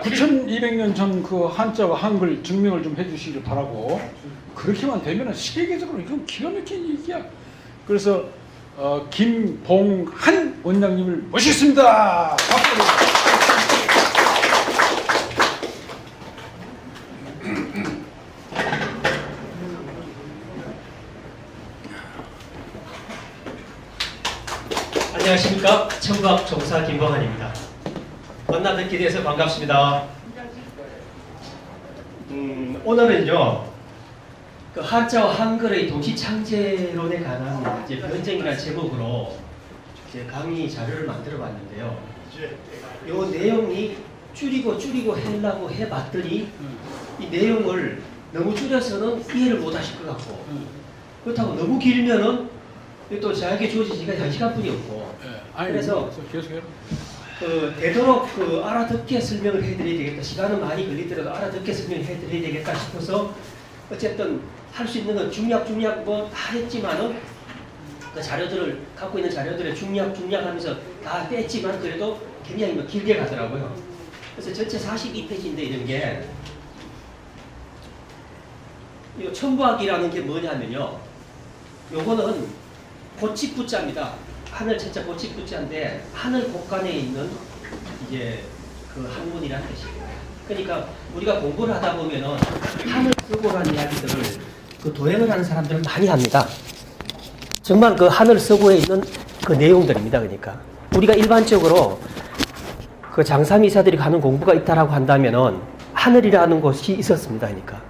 9200년 전 그 한자와 한글 증명을 좀 해주시길 바라고. 그렇게만 되면은 세계적으로 이건 기가 막힌 얘기야. 그래서 김봉한 원장님을 모시겠습니다. 박수. 안녕하십니까. 청각 종사 김봉한입니다. 만나 뵙게 돼서 반갑습니다. 오늘은요, 그 한자와 한글의 동시 창제론에 관한 이제 변증이라는 제목으로 이제 강의 자료를 만들어 봤는데요. 이 내용이 줄이고 하려고 해봤더니 이 내용을 너무 줄여서는 이해를 못 하실 것 같고, 그렇다고 너무 길면은 또 저에게 주어진 시간이 1시간뿐이 없고, 그래서 계속해요. 되도록 알아듣게 설명을 해드려야 되겠다. 시간은 많이 걸리더라도 알아듣게 설명을 해드려야 되겠다 싶어서 어쨌든 할 수 있는 건 중약 뭐 다 했지만은 그 자료들을 갖고 있는 자료들을 중약하면서 다 뺐지만 그래도 굉장히 뭐 길게 가더라고요. 그래서 전체 42페이지인데 이런 게 이 천부학이라는 게 뭐냐면요. 요거는 고치부자입니다. 하늘 천자 고치부자인데 하늘 곳간에 있는 이제 그 학문이라는 뜻이에요. 그러니까 우리가 공부를 하다 보면은 하늘 서고라는 이야기들을 그 도행을 하는 사람들은 많이 합니다. 정말 그 하늘 서고에 있는 그 내용들입니다. 그러니까 우리가 일반적으로 그 장사미사들이 가는 공부가 있다라고 한다면은 하늘이라는 곳이 있었습니다. 그러니까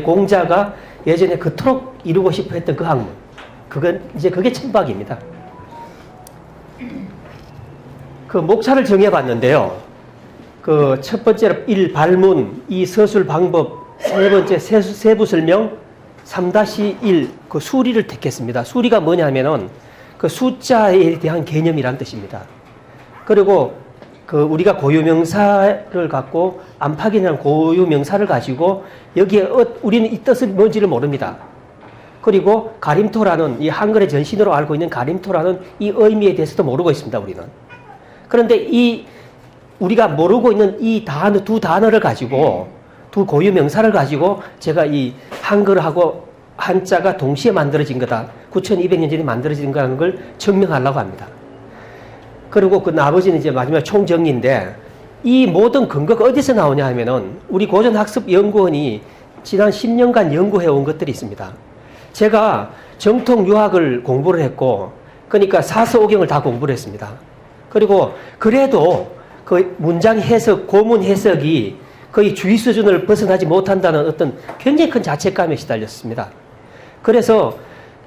공자가 예전에 그토록 이루고 싶어 했던 그 학문. 그게 천박입니다. 그 목차를 정해봤는데요. 그 첫 번째로 1. 발문, 2. 서술 방법, 세 번째 세부 설명, 3-1 그 수리를 택했습니다. 수리가 뭐냐면은 그 숫자에 대한 개념이란 뜻입니다. 그리고 그 우리가 고유명사를 갖고 안팎이라는 고유명사를 가지고 여기에 우리는 이 뜻은 뭔지를 모릅니다. 그리고 가림토라는 이 한글의 전신으로 알고 있는 가림토라는 이 의미에 대해서도 모르고 있습니다. 우리는. 그런데 이 우리가 모르고 있는 이 단어 두 단어를 가지고 두 고유 명사를 가지고 제가 이 한글하고 한자가 동시에 만들어진 거다. 9200년 전에 만들어진 거라는 걸 증명하려고 합니다. 그리고 그 나머지는 이제 마지막 총정리인데 이 모든 근거가 어디서 나오냐 하면은 우리 고전학습연구원이 지난 10년간 연구해 온 것들이 있습니다. 제가 정통 유학을 공부를 했고, 그러니까 사서오경을 다 공부를 했습니다. 그리고 그래도 그 문장 해석, 고문 해석이 거의 주의 수준을 벗어나지 못한다는 어떤 굉장히 큰 자책감에 시달렸습니다. 그래서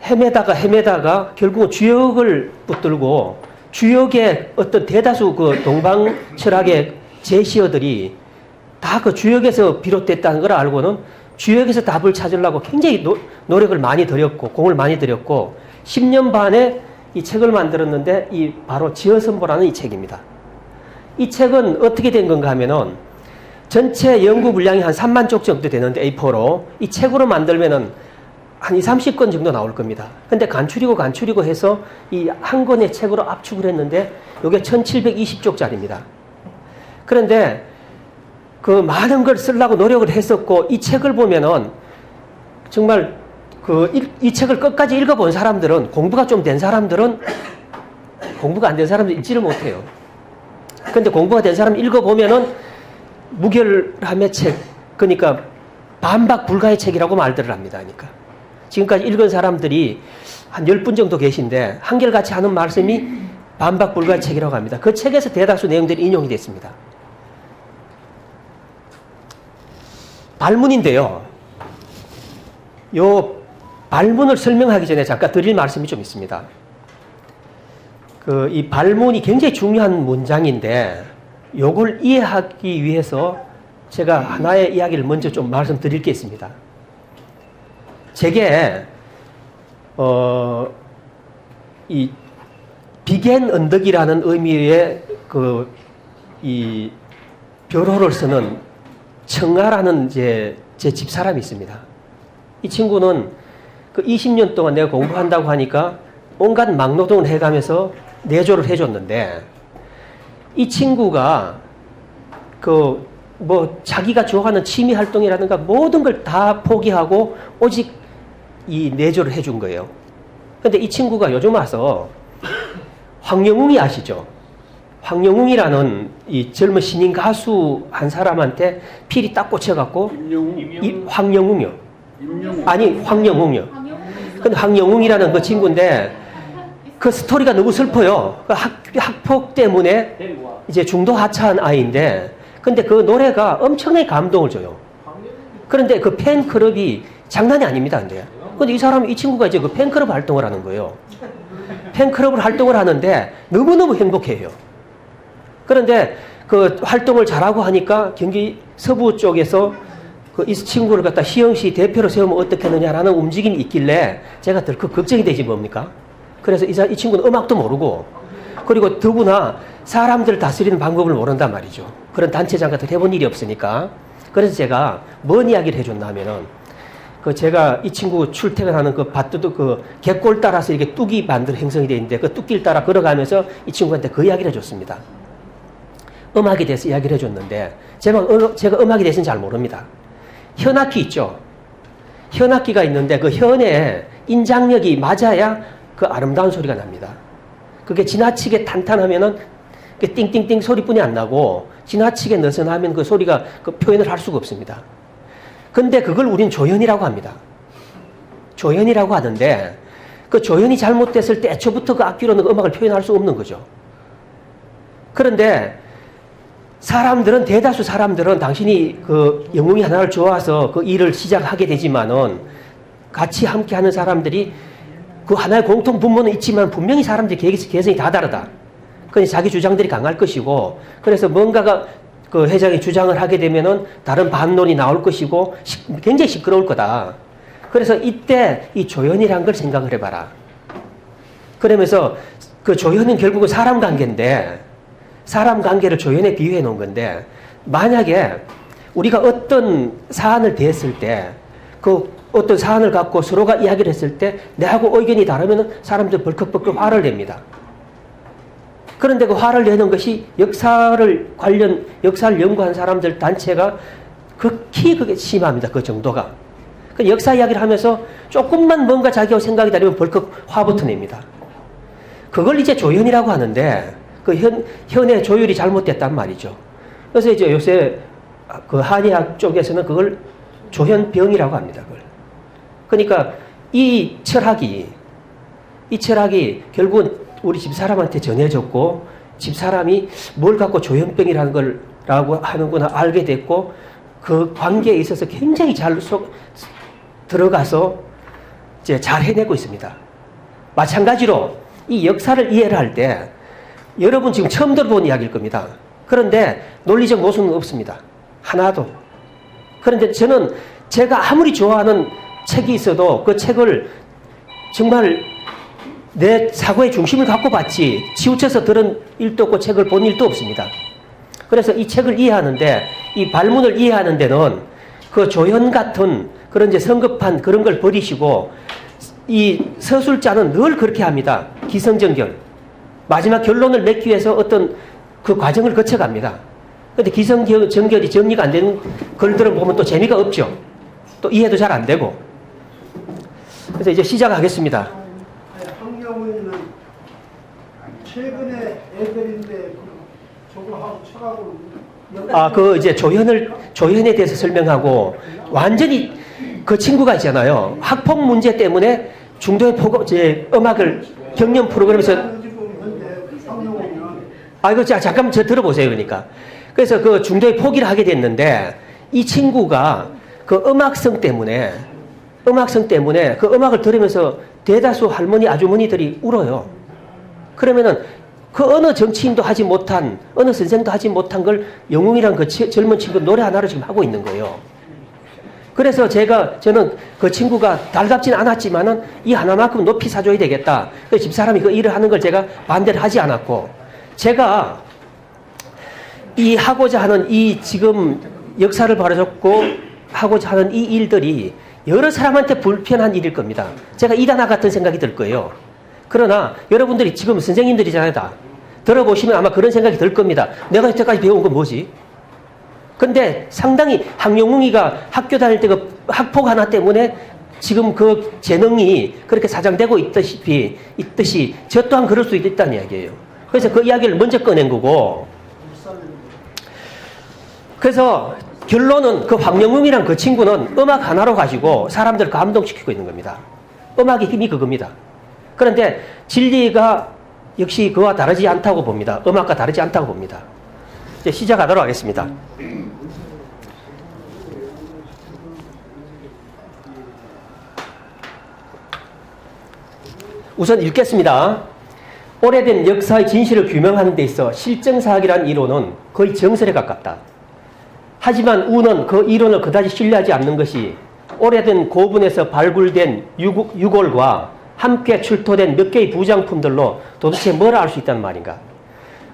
헤매다가 결국은 주역을 붙들고 주역의 어떤 대다수 그 동방 철학의 제시어들이 다 그 주역에서 비롯됐다는 걸 알고는 주역에서 답을 찾으려고 굉장히 노력을 많이 들였고 공을 많이 들였고 10년 반에 이 책을 만들었는데 이 바로 지어선보라는 이 책입니다. 이 책은 어떻게 된 건가 하면은 전체 연구 분량이 한 3만 쪽 정도 되는데 A4로 이 책으로 만들면은 한 20, 30권 정도 나올 겁니다. 근데 간추리고 해서 이 한 권의 책으로 압축을 했는데 이게 1720쪽짜리입니다. 그런데 그 많은 걸 쓰려고 노력을 했었고 이 책을 보면은 정말 이 책을 끝까지 읽어본 사람들은 공부가 좀 된 사람들은 공부가 안 된 사람들 읽지를 못해요. 근데 공부가 된 사람 읽어보면은 무결함의 책, 그러니까 반박 불가의 책이라고 말들을 합니다. 그러니까 지금까지 읽은 사람들이 한 10분 정도 계신데 한결같이 하는 말씀이 반박 불가의 책이라고 합니다. 그 책에서 대다수 내용들이 인용이 됐습니다. 발문인데요. 요 발문을 설명하기 전에 잠깐 드릴 말씀이 좀 있습니다. 이 발문이 굉장히 중요한 문장인데 요걸 이해하기 위해서 제가 하나의 이야기를 먼저 좀 말씀드릴 게 있습니다. 제게 이 비겐 언덕이라는 의미의 이 벼로를 쓰는 청아라는 제 집사람이 있습니다. 이 친구는 그 20년 동안 내가 공부한다고 하니까 온갖 막노동을 해가면서 내조를 해줬는데 이 친구가 뭐 자기가 좋아하는 취미 활동이라든가 모든 걸 다 포기하고 오직 이 내조를 해준 거예요. 근데 이 친구가 요즘 와서 황영웅이 아시죠? 황영웅이라는 이 젊은 신인 가수 한 사람한테 필이 딱 꽂혀갖고 황영웅이요. 아니 황영웅이요. 근데 황영웅이라는 그 친구인데 그 스토리가 너무 슬퍼요. 그 학폭 때문에 이제 중도 하차한 아이인데 근데 그 노래가 엄청나게 감동을 줘요. 그런데 그 팬클럽이 장난이 아닙니다. 근데 이 친구가 이제 그 팬클럽 활동을 하는 거예요. 팬클럽을 활동을 하는데 너무너무 행복해요. 그런데 그 활동을 잘하고 하니까 경기 서부 쪽에서 그 이 친구를 갖다 시흥시 대표로 세우면 어떻겠느냐라는 움직임이 있길래 제가 덜컥 걱정이 되지 뭡니까? 그래서 이 친구는 음악도 모르고 그리고 더구나 사람들을 다스리는 방법을 모른단 말이죠. 그런 단체장 같은 거 해본 일이 없으니까. 그래서 제가 뭔 이야기를 해줬나 하면은 그 제가 이 친구 출퇴근하는 그 밭도 그 갯골 따라서 이렇게 뚝이 만들 형성이 되어 있는데 그 뚝길 따라 걸어가면서 이 친구한테 그 이야기를 해줬습니다. 음악에 대해서 이야기를 해줬는데 제가 음악에 대해서는 잘 모릅니다. 현악기 있죠. 현악기가 있는데 그 현에 인장력이 맞아야 그 아름다운 소리가 납니다. 그게 지나치게 탄탄하면은 띵띵띵 소리뿐이 안 나고 지나치게 느슨하면 그 소리가 그 표현을 할 수가 없습니다. 근데 그걸 우린 조연이라고 합니다. 조연이라고 하는데 그 조연이 잘못됐을 때 애초부터 그 악기로는 그 음악을 표현할 수 없는 거죠. 그런데 대다수 사람들은 당신이 그 영웅이 하나를 좋아서 그 일을 시작하게 되지만은 같이 함께 하는 사람들이 그 하나의 공통 분모는 있지만 분명히 사람들이 개성이 다 다르다. 그러니 자기 주장들이 강할 것이고 그래서 뭔가가 그 회장이 주장을 하게 되면은 다른 반론이 나올 것이고 굉장히 시끄러울 거다. 그래서 이때 이 조연이란 걸 생각을 해봐라. 그러면서 그 조연은 결국은 사람 관계인데 사람 관계를 조연에 비유해 놓은 건데 만약에 우리가 어떤 사안을 대했을 때 그 어떤 사안을 갖고 서로가 이야기를 했을 때 내하고 의견이 다르면 사람들 벌컥벌컥 화를 냅니다. 그런데 그 화를 내는 것이 역사를 연구한 사람들 단체가 극히 그게 심합니다. 그 정도가. 그 역사 이야기를 하면서 조금만 뭔가 자기하고 생각이 다르면 벌컥 화부터 냅니다. 그걸 이제 조연이라고 하는데 그 현의 조율이 잘못됐단 말이죠. 그래서 이제 요새 그 한의학 쪽에서는 그걸 조현병이라고 합니다. 그걸. 그러니까 이 철학이 결국은 우리 집사람한테 전해졌고 집사람이 뭘 갖고 조현병이라는 걸 라고 하는구나 알게 됐고 그 관계에 있어서 굉장히 잘 들어가서 이제 잘 해내고 있습니다. 마찬가지로 이 역사를 이해를 할 때 여러분 지금 처음 들어본 이야기일 겁니다. 그런데 논리적 모순은 없습니다. 하나도. 그런데 저는 제가 아무리 좋아하는 책이 있어도 그 책을 정말 내 사고의 중심을 갖고 봤지 치우쳐서 들은 일도 없고 책을 본 일도 없습니다. 그래서 이 책을 이해하는데 이 발문을 이해하는 데는 그 조연 같은 그런 이제 성급한 그런 걸 버리시고 이 서술자는 늘 그렇게 합니다. 기성정결. 마지막 결론을 맺기 위해서 어떤 그 과정을 거쳐갑니다. 그런데 기성정결이 정리가 안 되는 글들을 보면 또 재미가 없죠. 또 이해도 잘 안 되고. 그래서 이제 시작하겠습니다. 황영훈이는 최근에 애들인데 저거하고 철학을 그 이제 조연에 대해서 설명하고 완전히 그 친구가 있잖아요. 학폭 문제 때문에 중도에 음악을 경연 프로그램에서 이거 잠깐만 들어보세요. 그러니까. 그래서 그 중도에 포기를 하게 됐는데 이 친구가 그 음악성 때문에 그 음악을 들으면서 대다수 할머니 아주머니들이 울어요. 그러면은 그 어느 정치인도 하지 못한 어느 선생도 하지 못한 걸 영웅이란 그 젊은 친구 노래 하나를 지금 하고 있는 거예요. 그래서 저는 그 친구가 달갑진 않았지만은 이 하나만큼 높이 사줘야 되겠다. 그래서 집사람이 그 일을 하는 걸 제가 반대를 하지 않았고 제가 이 하고자 하는 이 지금 역사를 바로잡고 하고자 하는 이 일들이 여러 사람한테 불편한 일일 겁니다. 제가 이단화 같은 생각이 들 거예요. 그러나 여러분들이 지금 선생님들이잖아요. 다. 들어보시면 아마 그런 생각이 들 겁니다. 내가 이때까지 배운 건 뭐지? 근데 상당히 황영웅이가 학교 다닐 때 그 학폭 하나 때문에 지금 그 재능이 그렇게 사장되고 있듯이 저 또한 그럴 수 있다는 이야기예요. 그래서 그 이야기를 먼저 꺼낸 거고. 그래서 결론은 그 황영웅이란 그 친구는 음악 하나로 가지고 사람들을 감동시키고 있는 겁니다. 음악의 힘이 그겁니다. 그런데 진리가 역시 그와 다르지 않다고 봅니다. 음악과 다르지 않다고 봅니다. 이제 시작하도록 하겠습니다. 우선 읽겠습니다. 오래된 역사의 진실을 규명하는 데 있어 실정사학이라는 이론은 거의 정설에 가깝다. 하지만 우는 그 이론을 그다지 신뢰하지 않는 것이 오래된 고분에서 발굴된 유골과 함께 출토된 몇 개의 부장품들로 도대체 뭘 알 수 있다는 말인가?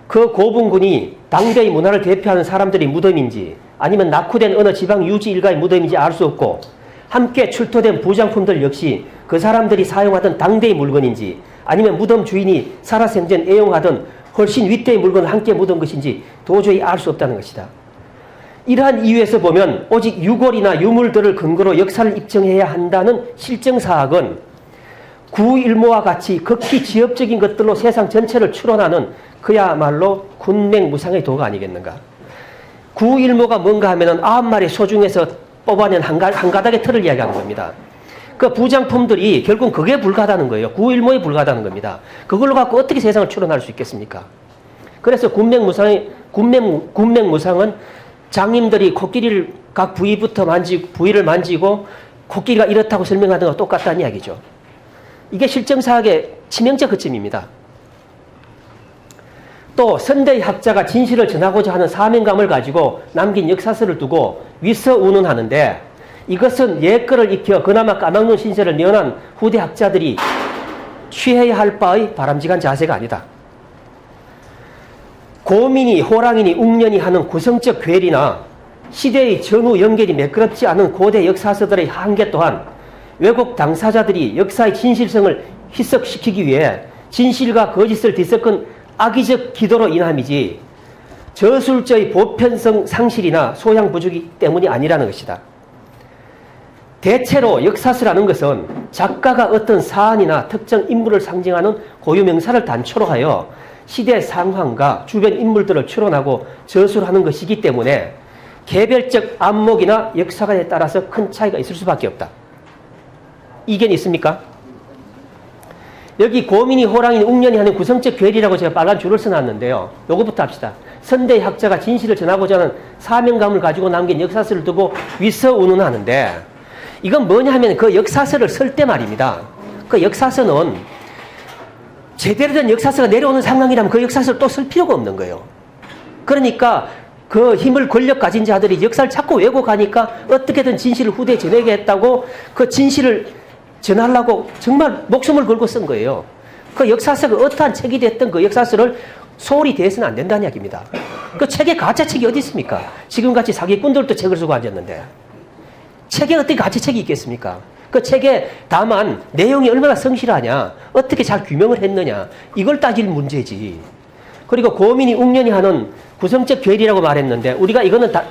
그 고분군이 당대의 문화를 대표하는 사람들의 무덤인지 아니면 낙후된 어느 지방 유지 일가의 무덤인지 알 수 없고 함께 출토된 부장품들 역시 그 사람들이 사용하던 당대의 물건인지 아니면 무덤 주인이 살아생전 애용하던 훨씬 윗대의 물건을 함께 묻은 것인지 도저히 알 수 없다는 것이다. 이러한 이유에서 보면 오직 유골이나 유물들을 근거로 역사를 입증해야 한다는 실정사학은 구일모와 같이 극히 지엽적인 것들로 세상 전체를 추론하는 그야말로 군맹무상의 도가 아니겠는가. 구일모가 뭔가 하면은 9마리 소 중에서 뽑아낸 한 가닥의 틀을 이야기하는 겁니다. 그 부장품들이 결국 그게 불가하다는 거예요. 구일모에 불가하다는 겁니다. 그걸로 갖고 어떻게 세상을 추론할 수 있겠습니까? 그래서 군맹무상은 장님들이 코끼리를 각 부위를 만지고 코끼리가 이렇다고 설명하는 것과 똑같다는 이야기죠. 이게 실정사학의 치명적 허점입니다. 또 선대의 학자가 진실을 전하고자 하는 사명감을 가지고 남긴 역사서를 두고 위서운운하는데 이것은 옛거를 익혀 그나마 까막눈 신세를 면한 후대 학자들이 취해야 할 바의 바람직한 자세가 아니다. 고민이 호랑이니 웅년이 하는 구성적 괴리나 시대의 전후 연결이 매끄럽지 않은 고대 역사서들의 한계 또한 왜곡 당사자들이 역사의 진실성을 희석시키기 위해 진실과 거짓을 뒤섞은 악의적 기도로 인함이지 저술자의 보편성 상실이나 소양 부족이 때문이 아니라는 것이다. 대체로 역사서라는 것은 작가가 어떤 사안이나 특정 인물을 상징하는 고유명사를 단초로 하여 시대 상황과 주변 인물들을 추론하고 저술하는 것이기 때문에 개별적 안목이나 역사관에 따라서 큰 차이가 있을 수밖에 없다. 이견이 있습니까? 여기 고민이 호랑이 웅년이 하는 구성적 괴리라고 제가 빨간 줄을 써놨는데요. 요거부터 합시다. 선대의 학자가 진실을 전하고자 하는 사명감을 가지고 남긴 역사서를 두고 위서운운하는데 이건 뭐냐 하면 그 역사서를 쓸 때 말입니다. 그 역사서는 제대로 된 역사서가 내려오는 상황이라면 그 역사서를 또 쓸 필요가 없는 거예요. 그러니까 그 힘을 권력 가진 자들이 역사를 자꾸 왜곡하니까 어떻게든 진실을 후대에 전하겠다고 그 진실을 전하려고 정말 목숨을 걸고 쓴 거예요. 그 역사서가 어떠한 책이 됐든 그 역사서를 소홀히 대해서는 안 된다는 이야기입니다. 그 책에 가짜 책이 어디 있습니까? 지금같이 사기꾼들도 책을 쓰고 앉았는데 책에 어떻게 가짜 책이 있겠습니까? 그 책에 다만 내용이 얼마나 성실하냐, 어떻게 잘 규명을 했느냐, 이걸 따질 문제지. 그리고 고민이 웅년이 하는 구성적 괴리라고 말했는데 우리가 이거는 다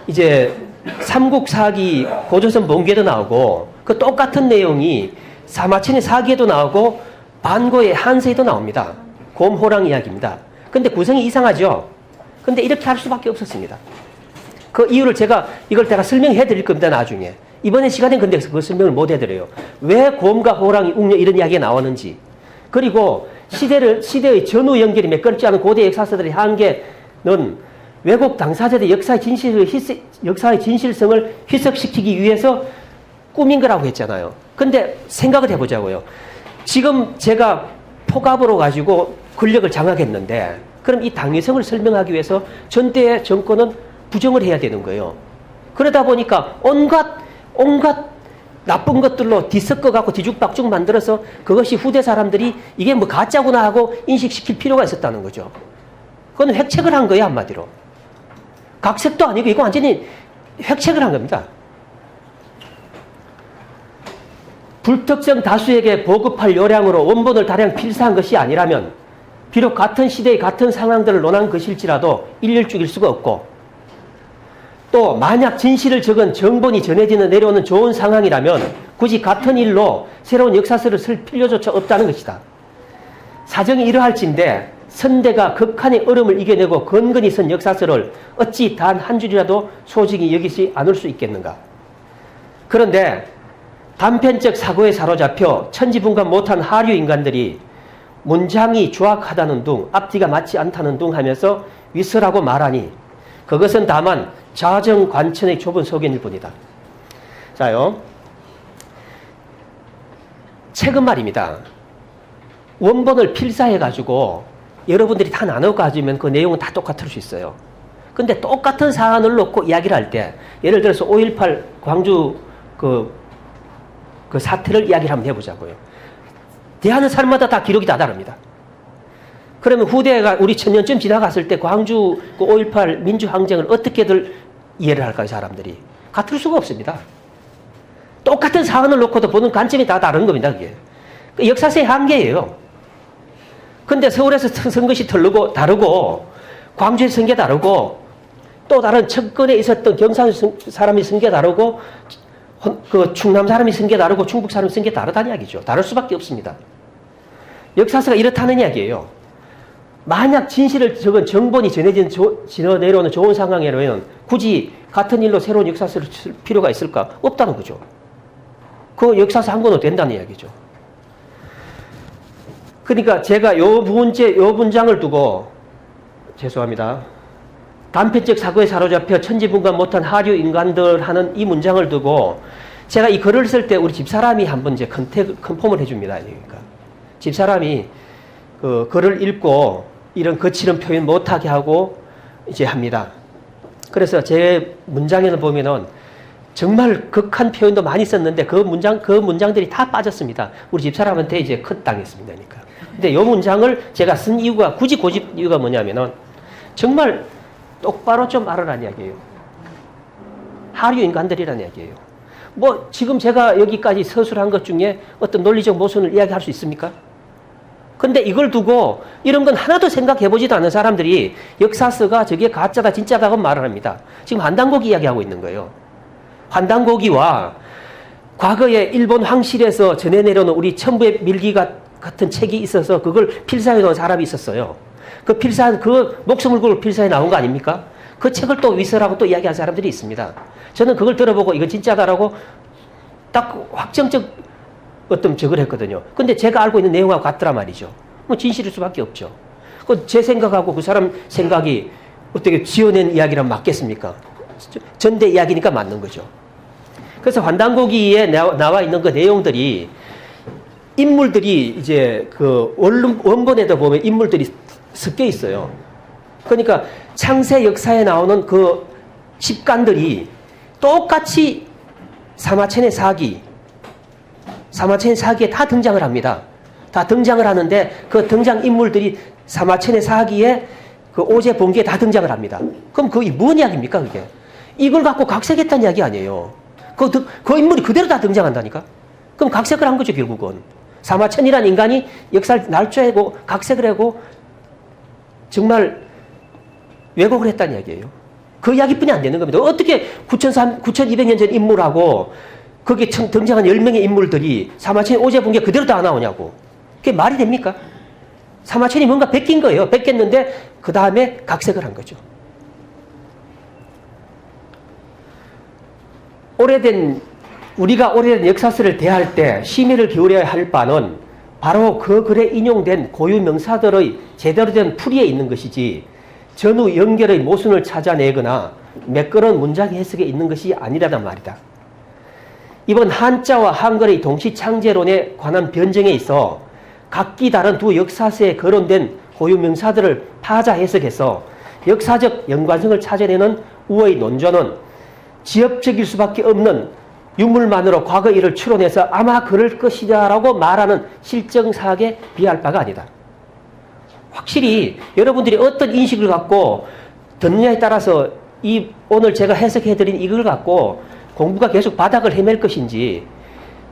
이제 삼국사기 고조선 봉기에도 나오고 그 똑같은 내용이 사마천의 사기에도 나오고 반고의 한서에도 나옵니다. 곰호랑 이야기입니다. 근데 구성이 이상하죠. 근데 이렇게 할 수밖에 없었습니다. 그 이유를 제가 설명해 드릴 겁니다. 나중에. 이번에 시간엔 근데 그 설명을 못 해드려요. 왜 곰과 호랑이, 웅녀 이런 이야기가 나오는지. 그리고 시대의 전후 연결이 매끄럽지 않은 고대 역사서들의 한계는 왜곡 당사자들의 역사의 진실성을 희석시키기 위해서 꾸민 거라고 했잖아요. 근데 생각을 해보자고요. 지금 제가 포갑으로 가지고 권력을 장악했는데 그럼 이 당위성을 설명하기 위해서 전대의 정권은 부정을 해야 되는 거예요. 그러다 보니까 온갖 나쁜 것들로 뒤섞어갖고 뒤죽박죽 만들어서 그것이 후대 사람들이 이게 뭐 가짜구나 하고 인식시킬 필요가 있었다는 거죠. 그건 획책을 한 거예요, 한마디로. 각색도 아니고 이거 완전히 획책을 한 겁니다. 불특정 다수에게 보급할 요량으로 원본을 다량 필사한 것이 아니라면 비록 같은 시대의 같은 상황들을 논한 것일지라도 일률적일 수가 없고 또 만약 진실을 적은 정본이 전해지는 내려오는 좋은 상황이라면 굳이 같은 일로 새로운 역사서를 쓸 필요조차 없다는 것이다. 사정이 이러할진데 선대가 극한의 어려움을 이겨내고 근근히 선 역사서를 어찌 단 한 줄이라도 소중히 여기지 않을 수 있겠는가. 그런데 단편적 사고에 사로잡혀 천지분간 못한 하류 인간들이 문장이 조악하다는 둥, 앞뒤가 맞지 않다는 둥 하면서 위설하고 말하니 그것은 다만 자정관천의 좁은 소견일 뿐이다. 자요. 책은 말입니다. 원본을 필사해가지고 여러분들이 다 나눠 가지면 그 내용은 다 똑같을 수 있어요. 근데 똑같은 사안을 놓고 이야기를 할 때, 예를 들어서 5.18 광주 그 사태를 이야기를 한번 해보자고요. 대하는 사람마다 다 기록이 다 다릅니다. 그러면 후대가 우리 1000년쯤 지나갔을 때 광주 그 5.18 민주항쟁을 어떻게들 이해를 할까요, 사람들이? 같을 수가 없습니다. 똑같은 사안을 놓고도 보는 관점이 다 다른 겁니다, 그게. 그 역사서의 한계예요. 근데 서울에서 쓴 것이 다르고, 광주에서 쓴 게 다르고, 또 다른 청건에 있었던 경상 사람이 쓴 게 다르고, 그 충남 사람이 쓴 게 다르고, 충북 사람이 쓴 게 다르다는 이야기죠. 다를 수밖에 없습니다. 역사서가 이렇다는 이야기예요. 만약 진실을 적은 정본이 지어 내려오는 좋은 상황이라면 굳이 같은 일로 새로운 역사서를 쓸 필요가 있을까? 없다는 거죠. 그 역사서 한 권은 된다는 이야기죠. 그러니까 제가 요 문장을 두고, 죄송합니다. 단편적 사고에 사로잡혀 천지분간 못한 하류 인간들 하는 이 문장을 두고, 제가 이 글을 쓸 때 우리 집사람이 한번 이제 컨펌을 해줍니다. 그러니까. 집사람이 그 글을 읽고 이런 거칠은 표현 못하게 하고 이제 합니다. 그래서 제 문장에는 보면은 정말 극한 표현도 많이 썼는데 그 문장들이 다 빠졌습니다. 우리 집사람한테 이제 컷당했습니다. 그러니까. 근데 이 문장을 제가 쓴 이유가, 굳이 고집 이유가 뭐냐면은 정말 똑바로 좀 말하라는 이야기예요. 하류 인간들이라는 이야기예요. 뭐 지금 제가 여기까지 서술한 것 중에 어떤 논리적 모순을 이야기할 수 있습니까? 근데 이걸 두고 이런 건 하나도 생각해보지도 않는 사람들이 역사서가 저게 가짜다 진짜다고 말을 합니다. 지금 환단고기 이야기하고 있는 거예요. 환단고기와 과거에 일본 황실에서 전해 내려오는 우리 천부의 밀기 같은 책이 있어서 그걸 필사해 놓은 사람이 있었어요. 그 목숨을 걸고 필사해 나온 거 아닙니까? 그 책을 또 위설하고 또 이야기한 사람들이 있습니다. 저는 그걸 들어보고 이건 진짜다라고 딱 확정적 어떤 적을 했거든요. 근데 제가 알고 있는 내용하고 같더라 말이죠. 뭐 진실일 수밖에 없죠. 제 생각하고 그 사람 생각이 어떻게 지어낸 이야기랑 맞겠습니까? 전대 이야기니까 맞는 거죠. 그래서 환단고기에 나와 있는 그 내용들이 인물들이 이제 그 원본에도 보면 인물들이 섞여 있어요. 그러니까 창세 역사에 나오는 그 집간들이 똑같이 사마천의 사기에 다 등장을 합니다. 다 등장을 하는데 그 등장 인물들이 사마천의 사기에 그 오제 본기에 다 등장을 합니다. 그럼 그게 뭔 이야기입니까, 그게? 이걸 갖고 각색했다는 이야기 아니에요. 그 인물이 그대로 다 등장한다니까? 그럼 각색을 한 거죠, 결국은. 사마천이라는 인간이 역사를 날조하고 각색을 하고 정말 왜곡을 했다는 이야기예요. 그 이야기뿐이 안 되는 겁니다. 어떻게 9200년 전 인물하고 거기에 등장한 10명의 인물들이 사마천의 오제 본기에 그대로 다 나오냐고. 그게 말이 됩니까? 사마천이 뭔가 베낀 거예요. 베꼈는데 그 다음에 각색을 한 거죠. 우리가 오래된 역사서를 대할 때 심의를 기울여야 할 바는 바로 그 글에 인용된 고유 명사들의 제대로 된 풀이에 있는 것이지 전후 연결의 모순을 찾아내거나 매끄러운 문장 해석에 있는 것이 아니라단 말이다. 이번 한자와 한글의 동시창제론에 관한 변정에 있어 각기 다른 두 역사서에 거론된 고유 명사들을 파자 해석해서 역사적 연관성을 찾아내는 우의 논조는 지엽적일 수밖에 없는 유물만으로 과거 일을 추론해서 아마 그럴 것이다라고 말하는 실정사학에 비할 바가 아니다. 확실히 여러분들이 어떤 인식을 갖고 듣느냐에 따라서 오늘 제가 해석해드린 이걸 갖고 공부가 계속 바닥을 헤맬 것인지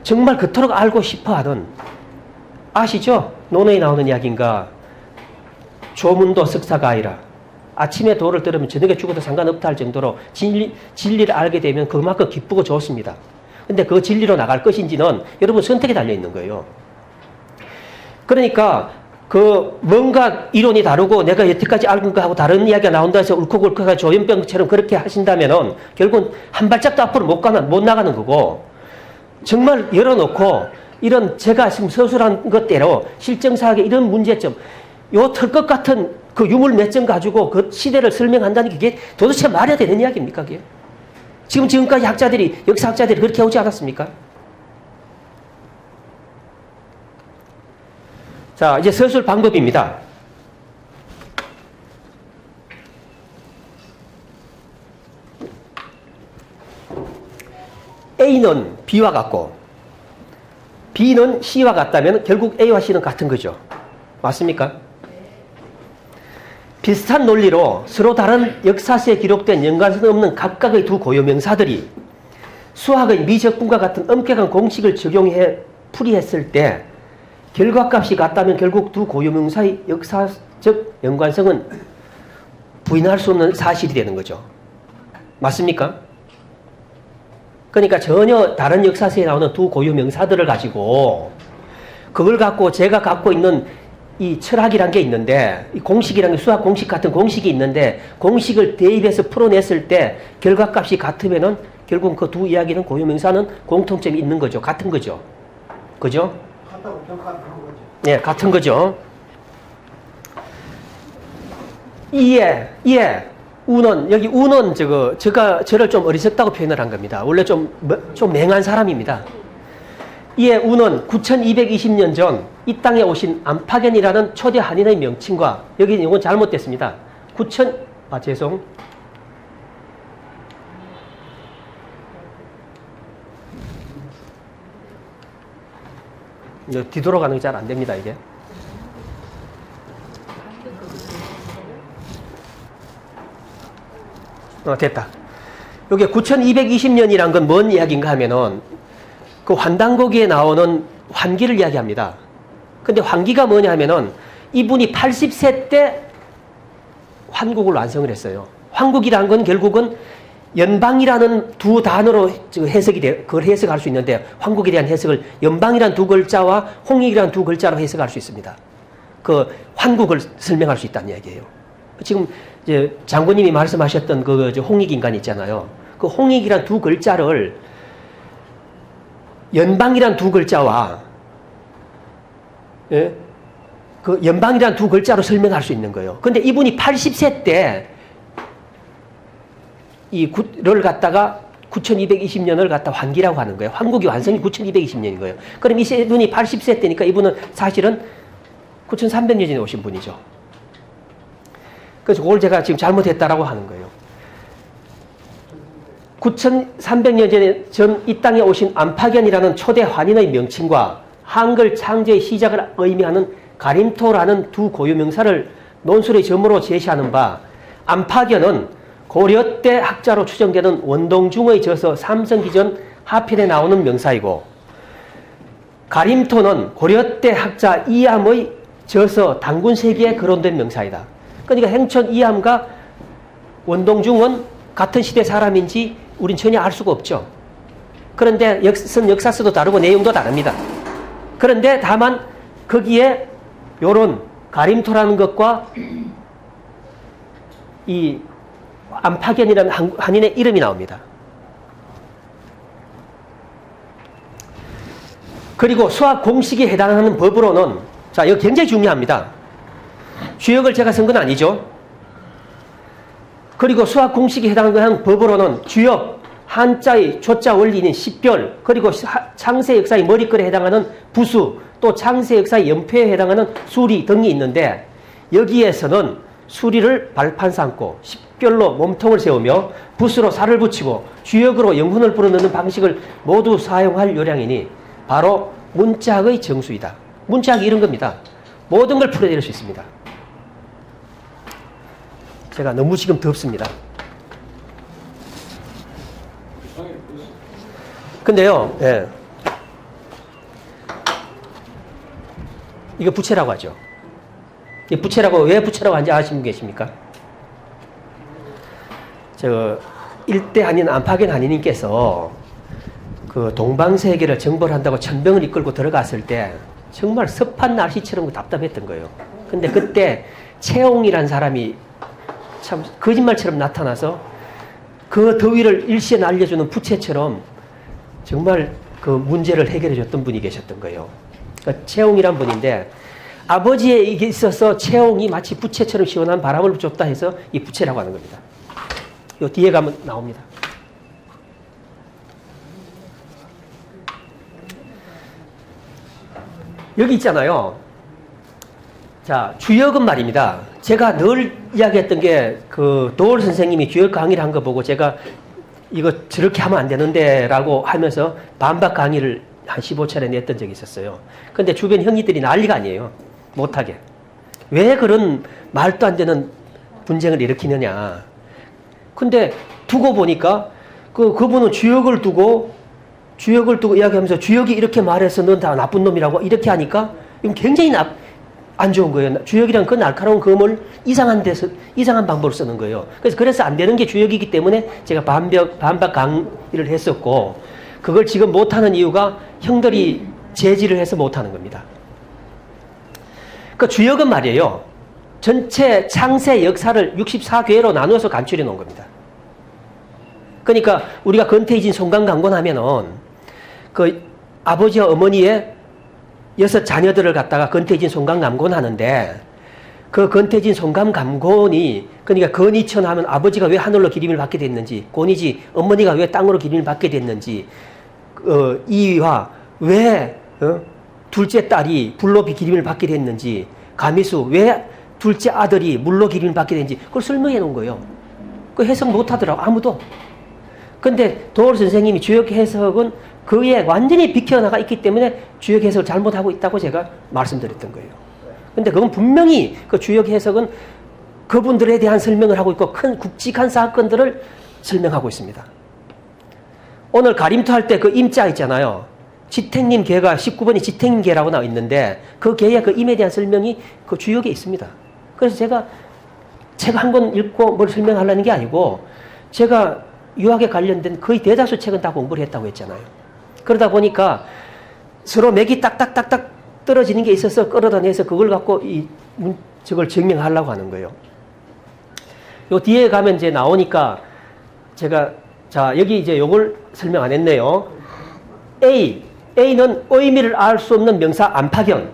정말 그토록 알고 싶어하던, 아시죠? 논어에 나오는 이야기인가? 조문도 석사가 아니라 아침에 도를 들으면 저녁에 죽어도 상관없다 할 정도로 진리를 알게 되면 그만큼 기쁘고 좋습니다. 근데 그 진리로 나갈 것인지는 여러분 선택에 달려 있는 거예요. 그러니까 그 뭔가 이론이 다르고 내가 여태까지 알고 거하고 다른 이야기가 나온다 해서 울컥울컥하게 조현병처럼 그렇게 하신다면은 결국은 한 발짝도 앞으로 못 나가는 거고, 정말 열어놓고 이런 제가 지금 서술한 것대로 실정사학의 이런 문제점, 요 털것 같은 그 유물 몇 점 가지고 그 시대를 설명한다는 게 그게 도대체 말이 되는 이야기입니까? 그게? 지금까지 역사학자들이 그렇게 오지 않았습니까? 자, 이제 서술 방법입니다. A는 B와 같고 B는 C와 같다면 결국 A와 C는 같은 거죠. 맞습니까? 비슷한 논리로 서로 다른 역사서에 기록된 연관성 없는 각각의 두 고유명사들이 수학의 미적분과 같은 엄격한 공식을 적용해 풀이했을 때 결과값이 같다면 결국 두 고유명사의 역사적 연관성은 부인할 수 없는 사실이 되는 거죠. 맞습니까? 그러니까 전혀 다른 역사서에 나오는 두 고유명사들을 가지고 그걸 갖고 제가 갖고 있는 이 철학이란 게 있는데, 이 공식이란 게 수학 공식 같은 공식이 있는데 공식을 대입해서 풀어냈을 때 결과값이 같으면은 결국 그 두 이야기는 고유명사는 공통점이 있는 거죠. 같은 거죠. 그죠? 같다고 평가하는 거죠. 네, 같은 거죠. 이에 우는, 여기 우는 저를 좀 어리석다고 표현을 한 겁니다. 원래 좀 맹한 사람입니다. 이에 우는 9220년 전 이 땅에 오신 안파견이라는 초대 한인의 명칭과, 여기 이건 잘못됐습니다. 죄송. 뒤돌아가는 게 잘 안 됩니다, 이게. 됐다. 여기 9220년이란 건 뭔 이야기인가 하면은 그 환단고기에 나오는 환기를 이야기합니다. 근데 환기가 뭐냐 하면은 이분이 80세 때 환국을 완성을 했어요. 환국이라는 건 결국은 연방이라는 두 단어로 그걸 해석할 수 있는데, 환국에 대한 해석을 연방이라는 두 글자와 홍익이라는 두 글자로 해석할 수 있습니다. 그 환국을 설명할 수 있다는 이야기예요. 지금 이제 장군님이 말씀하셨던 그 홍익 인간 있잖아요. 그 홍익이라는 두 글자를 연방이라는 두 글자와 그 연방이라는 두 글자로 설명할 수 있는 거예요. 근데 이분이 80세 때 를 갖다가 9220년을 갖다 환기라고 하는 거예요. 환국이 완성이 9220년인 거예요. 그럼 이분이 80세 때니까 이분은 사실은 9300년 전에 오신 분이죠. 그래서 그걸 제가 지금 잘못했다라고 하는 거예요. 9300년 전 이 땅에 오신 안파견이라는 초대 환인의 명칭과 한글 창제의 시작을 의미하는 가림토라는 두 고유명사를 논술의 점으로 제시하는 바, 안파견은 고려 때 학자로 추정되는 원동중의 저서 삼성기전 하필에 나오는 명사이고, 가림토는 고려 때 학자 이암의 저서 단군세기에 거론된 명사이다. 그러니까 행촌 이암과 원동중은 같은 시대 사람인지 우린 전혀 알 수가 없죠. 그런데 역사서도 다르고 내용도 다릅니다. 그런데 다만 거기에 요런 가림토라는 것과 이 안파견이라는 한인의 이름이 나옵니다. 그리고 수학 공식에 해당하는 법으로는, 자, 이거 굉장히 중요합니다. 주역을 제가 쓴 건 아니죠. 그리고 수학 공식에 해당하는 법으로는 주역, 한자의 조자 원리인 십별, 그리고 창세 역사의 머리글에 해당하는 부수, 또 창세 역사의 연표에 해당하는 수리 등이 있는데, 여기에서는 수리를 발판 삼고 십별로 몸통을 세우며 부수로 살을 붙이고 주역으로 영혼을 불어넣는 방식을 모두 사용할 요량이니 바로 문자학의 정수이다. 문자학이 이런 겁니다. 모든 걸 풀어낼 수 있습니다. 제가 너무 지금 덥습니다. 근데요, 예. 이거 부채라고 하죠. 이 부채라고, 왜 부채라고 하는지 아시는 분 계십니까? 일대 한인 안팎의 한인님께서 그 동방세계를 정벌 한다고 천병을 이끌고 들어갔을 때 정말 습한 날씨처럼 답답했던 거예요. 근데 그때 채옹이란 사람이 참 거짓말처럼 나타나서 그 더위를 일시에 날려주는 부채처럼 정말 그 문제를 해결해 줬던 분이 계셨던 거예요. 그러니까 채옹이란 분인데 아버지에 있어서 채옹이 마치 부채처럼 시원한 바람을 줬다 해서 이 부채라고 하는 겁니다. 요 뒤에 가면 나옵니다. 여기 있잖아요. 자, 주역은 말입니다. 제가 늘 이야기했던 게 그 도올 선생님이 주역 강의를 한 거 보고 제가 이거 저렇게 하면 안 되는데 라고 하면서 반박 강의를 한 15차례 냈던 적이 있었어요. 근데 주변 형님들이 난리가 아니에요. 못하게. 왜 그런 말도 안 되는 분쟁을 일으키느냐. 근데 두고 보니까 그분은 주역을 두고 이야기하면서 주역이 이렇게 말해서 넌 다 나쁜 놈이라고 이렇게 하니까 이건 굉장히 안 좋은 거예요. 주역이란 그 날카로운 검을 이상한 방법으로 쓰는 거예요. 그래서 안 되는 게 주역이기 때문에 제가 반박 강의를 했었고, 그걸 지금 못하는 이유가 형들이 제지를 해서 못하는 겁니다. 그 주역은 말이에요. 전체 창세 역사를 64괴로 나누어서 간추려 놓은 겁니다. 그러니까 우리가 건태이진 송강강곤하면은 그 아버지와 어머니의 6 자녀들을 갖다가 건태이진 송강감곤하는데, 그 건태이진 송강감곤이, 그러니까 건이천 하면 아버지가 왜 하늘로 기림을 받게 됐는지, 곤이지 어머니가 왜 땅으로 기림을 받게 됐는지, 이와 왜 둘째 딸이 불로 기림을 받게 됐는지, 가미수 왜 둘째 아들이 물로 기림을 받게 됐는지 그걸 설명해 놓은 거예요. 그 해석 못 하더라고, 아무도. 근데 도올 선생님이 주역 해석은 그에 완전히 비켜나가 있기 때문에 주역 해석을 잘못하고 있다고 제가 말씀드렸던 거예요. 근데 그건 분명히 그 주역 해석은 그분들에 대한 설명을 하고 있고 큰 굵직한 사건들을 설명하고 있습니다. 오늘 가림토 할 때 그 임자 있잖아요. 지택님 개가 19번이 지택님 개라고 나와 있는데 그 개의 그 임에 대한 설명이 그 주역에 있습니다. 그래서 제가 책 한 권 읽고 뭘 설명하려는 게 아니고 제가 유학에 관련된 거의 대다수 책은 다 공부를 했다고 했잖아요. 그러다 보니까 서로 맥이 딱딱딱딱 떨어지는 게 있어서 끌어다내서 그걸 갖고 저걸 증명하려고 하는 거예요. 요 뒤에 가면 이제 나오니까 제가, 자, 여기 이제 요걸 설명 안 했네요. A는 의미를 알 수 없는 명사 안파견.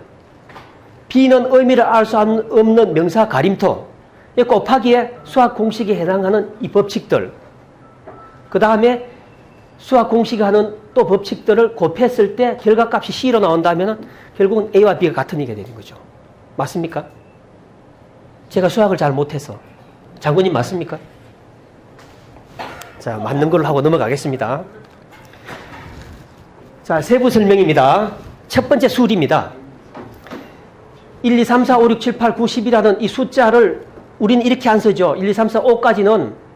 B는 의미를 알 수 없는 명사 가림토. 곱하기에 수학 공식에 해당하는 이 법칙들. 그 다음에 수학 공식이 하는 또 법칙들을 곱했을 때 결과값이 C로 나온다면 결국은 A와 B가 같은 얘기가 되는 거죠. 맞습니까? 제가 수학을 잘 못해서. 장군님 맞습니까? 자, 맞는 걸로 하고 넘어가겠습니다. 자, 세부 설명입니다. 첫 번째 수리입니다. 1, 2, 3, 4, 5, 6, 7, 8, 9, 10이라는 이 숫자를 우리는 이렇게 안 쓰죠. 1, 2, 3, 4, 5까지는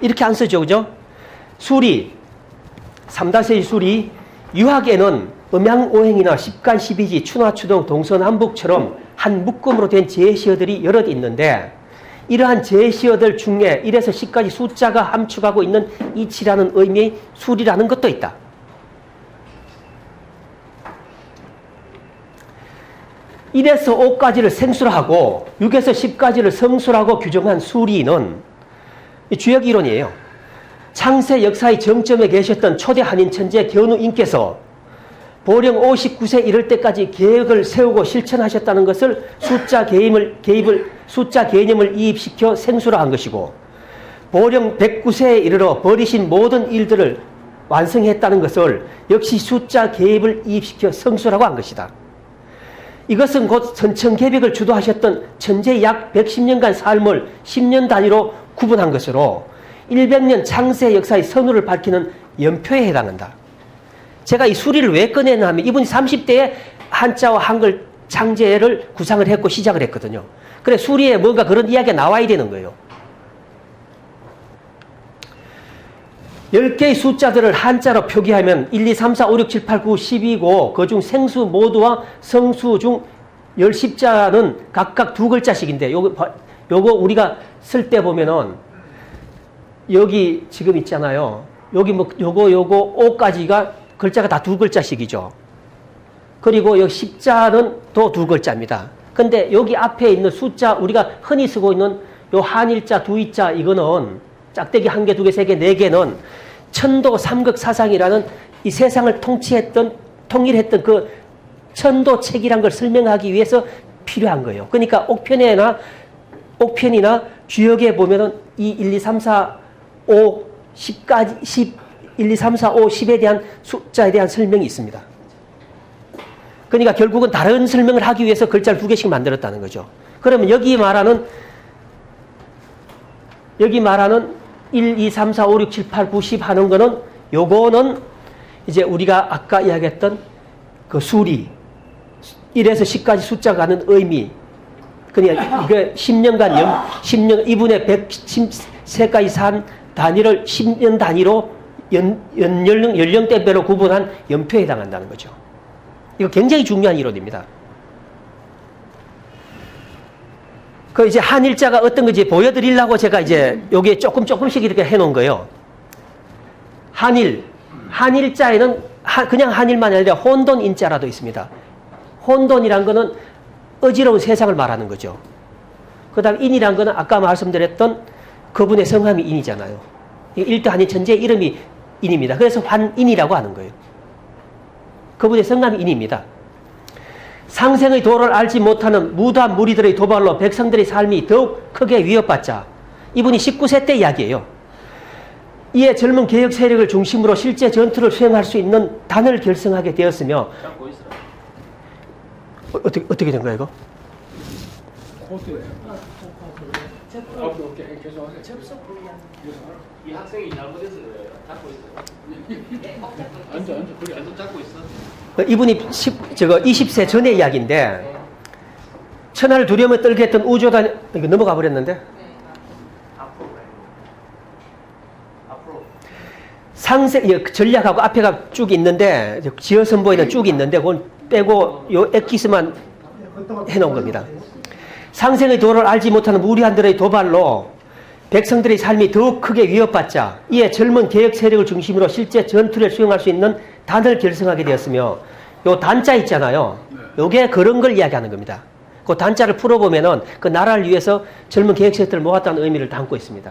이렇게 안 쓰죠. 그죠? 수리, 3-1 수리, 유학에는 음양오행이나 십간, 십이지, 추나, 추동, 동서남북처럼 한 묶음으로 된 제시어들이 여럿 있는데 이러한 제시어들 중에 1에서 10까지 숫자가 함축하고 있는 이치라는 의미의 수리라는 것도 있다. (1에서 5까지를 생수로 하고 6에서 10까지를 성수로 하고 규정한 수리는 주역 이론이에요. 창세 역사의 정점에 계셨던 초대 한인 천재 견우인께서 보령 59세 이럴 때까지 계획을 세우고 실천하셨다는 것을 숫자 개념을 이입시켜 생수로 한 것이고, 보령 109세에 이르러 벌이신 모든 일들을 완성했다는 것을 역시 숫자 개입을 이입시켜 성수라고 한 것이다. 이것은 곧 선천계백을 주도하셨던 천재의 약 110년간 삶을 10년 단위로 구분한 것으로 100년 창세 역사의 선우를 밝히는 연표에 해당한다. 제가 이 수리를 왜 꺼내냐 하면 이분이 30대에 한자와 한글 창제를 구상을 했고 시작을 했거든요. 그래 수리에 뭔가 그런 이야기가 나와야 되는 거예요. 10개의 숫자들을 한자로 표기하면 1, 2, 3, 4, 5, 6, 7, 8, 9, 10이고 그중 생수 모두와 성수 중 10자는 각각 2글자씩인데 요거 우리가 쓸 때 보면은 여기 지금 있잖아요. 여기 뭐 요거 5까지가 글자가 다 두 글자씩이죠. 그리고 여기 십자는 또 두 글자입니다. 근데 여기 앞에 있는 숫자 우리가 흔히 쓰고 있는 요 한일자, 두이자 이거는 짝대기 한 개, 두 개, 세 개, 네 개는 천도 삼극 사상이라는 이 세상을 통일했던 그 천도책이란 걸 설명하기 위해서 필요한 거예요. 그러니까 옥편이나 주역에 보면은 이 1, 2, 3, 4, 5, 10까지 10, 1, 2, 3, 4, 5, 10에 대한 숫자에 대한 설명이 있습니다. 그러니까 결국은 다른 설명을 하기 위해서 글자를 두 개씩 만들었다는 거죠. 그러면 여기 말하는 1, 2, 3, 4, 5, 6, 7, 8, 9, 10 하는 거는 요거는 이제 우리가 아까 이야기했던 그 수리 1에서 10까지 숫자가 가는 의미. 그러니까 이게 10년간 10년 이분의 113가지 산 단위를 10년 단위로 연령대별로 구분한 연표에 해당한다는 거죠. 이거 굉장히 중요한 이론입니다. 그 이제 한일자가 어떤 건지 보여드리려고 제가 이제 여기에 조금씩 이렇게 해놓은 거예요. 한일자에는 그냥 한일만 아니라 혼돈 인자라도 있습니다. 혼돈이란 거는 어지러운 세상을 말하는 거죠. 그 다음 인이란 거는 아까 말씀드렸던 그분의 성함이 인이잖아요. 일도 아닌 천재의 이름이 인입니다. 그래서 환인이라고 하는 거예요. 그분의 성함이 인입니다. 상생의 도를 알지 못하는 무도한 무리들의 도발로 백성들의 삶이 더욱 크게 위협받자. 이분이 19세 때 이야기예요. 이에 젊은 개혁 세력을 중심으로 실제 전투를 수행할 수 있는 단을 결성하게 되었으며 어떻게 된 거야 이거? 이 학생이 잘못해서 그래요. 잡고 있어요. 앉아. 거기 앉아 잡고 있어. 이분이 20세 전의 이야기인데 천하를 두려움에 떨게 했던 우조단 이거 넘어가 버렸는데 상생 전략하고 앞에가 쭉 있는데 지어 선보이는 쭉 있는데 그건 빼고 요 엑기스만 해놓은 겁니다. 상생의 도를 알지 못하는 무리한들의 도발로 백성들의 삶이 더욱 크게 위협받자 이에 젊은 개혁 세력을 중심으로 실제 전투를 수행할 수 있는 단을 결성하게 되었으며 요 단자 있잖아요. 요게 그런 걸 이야기하는 겁니다. 그 단자를 풀어보면은 그 나라를 위해서 젊은 개혁 세력들을 모았다는 의미를 담고 있습니다.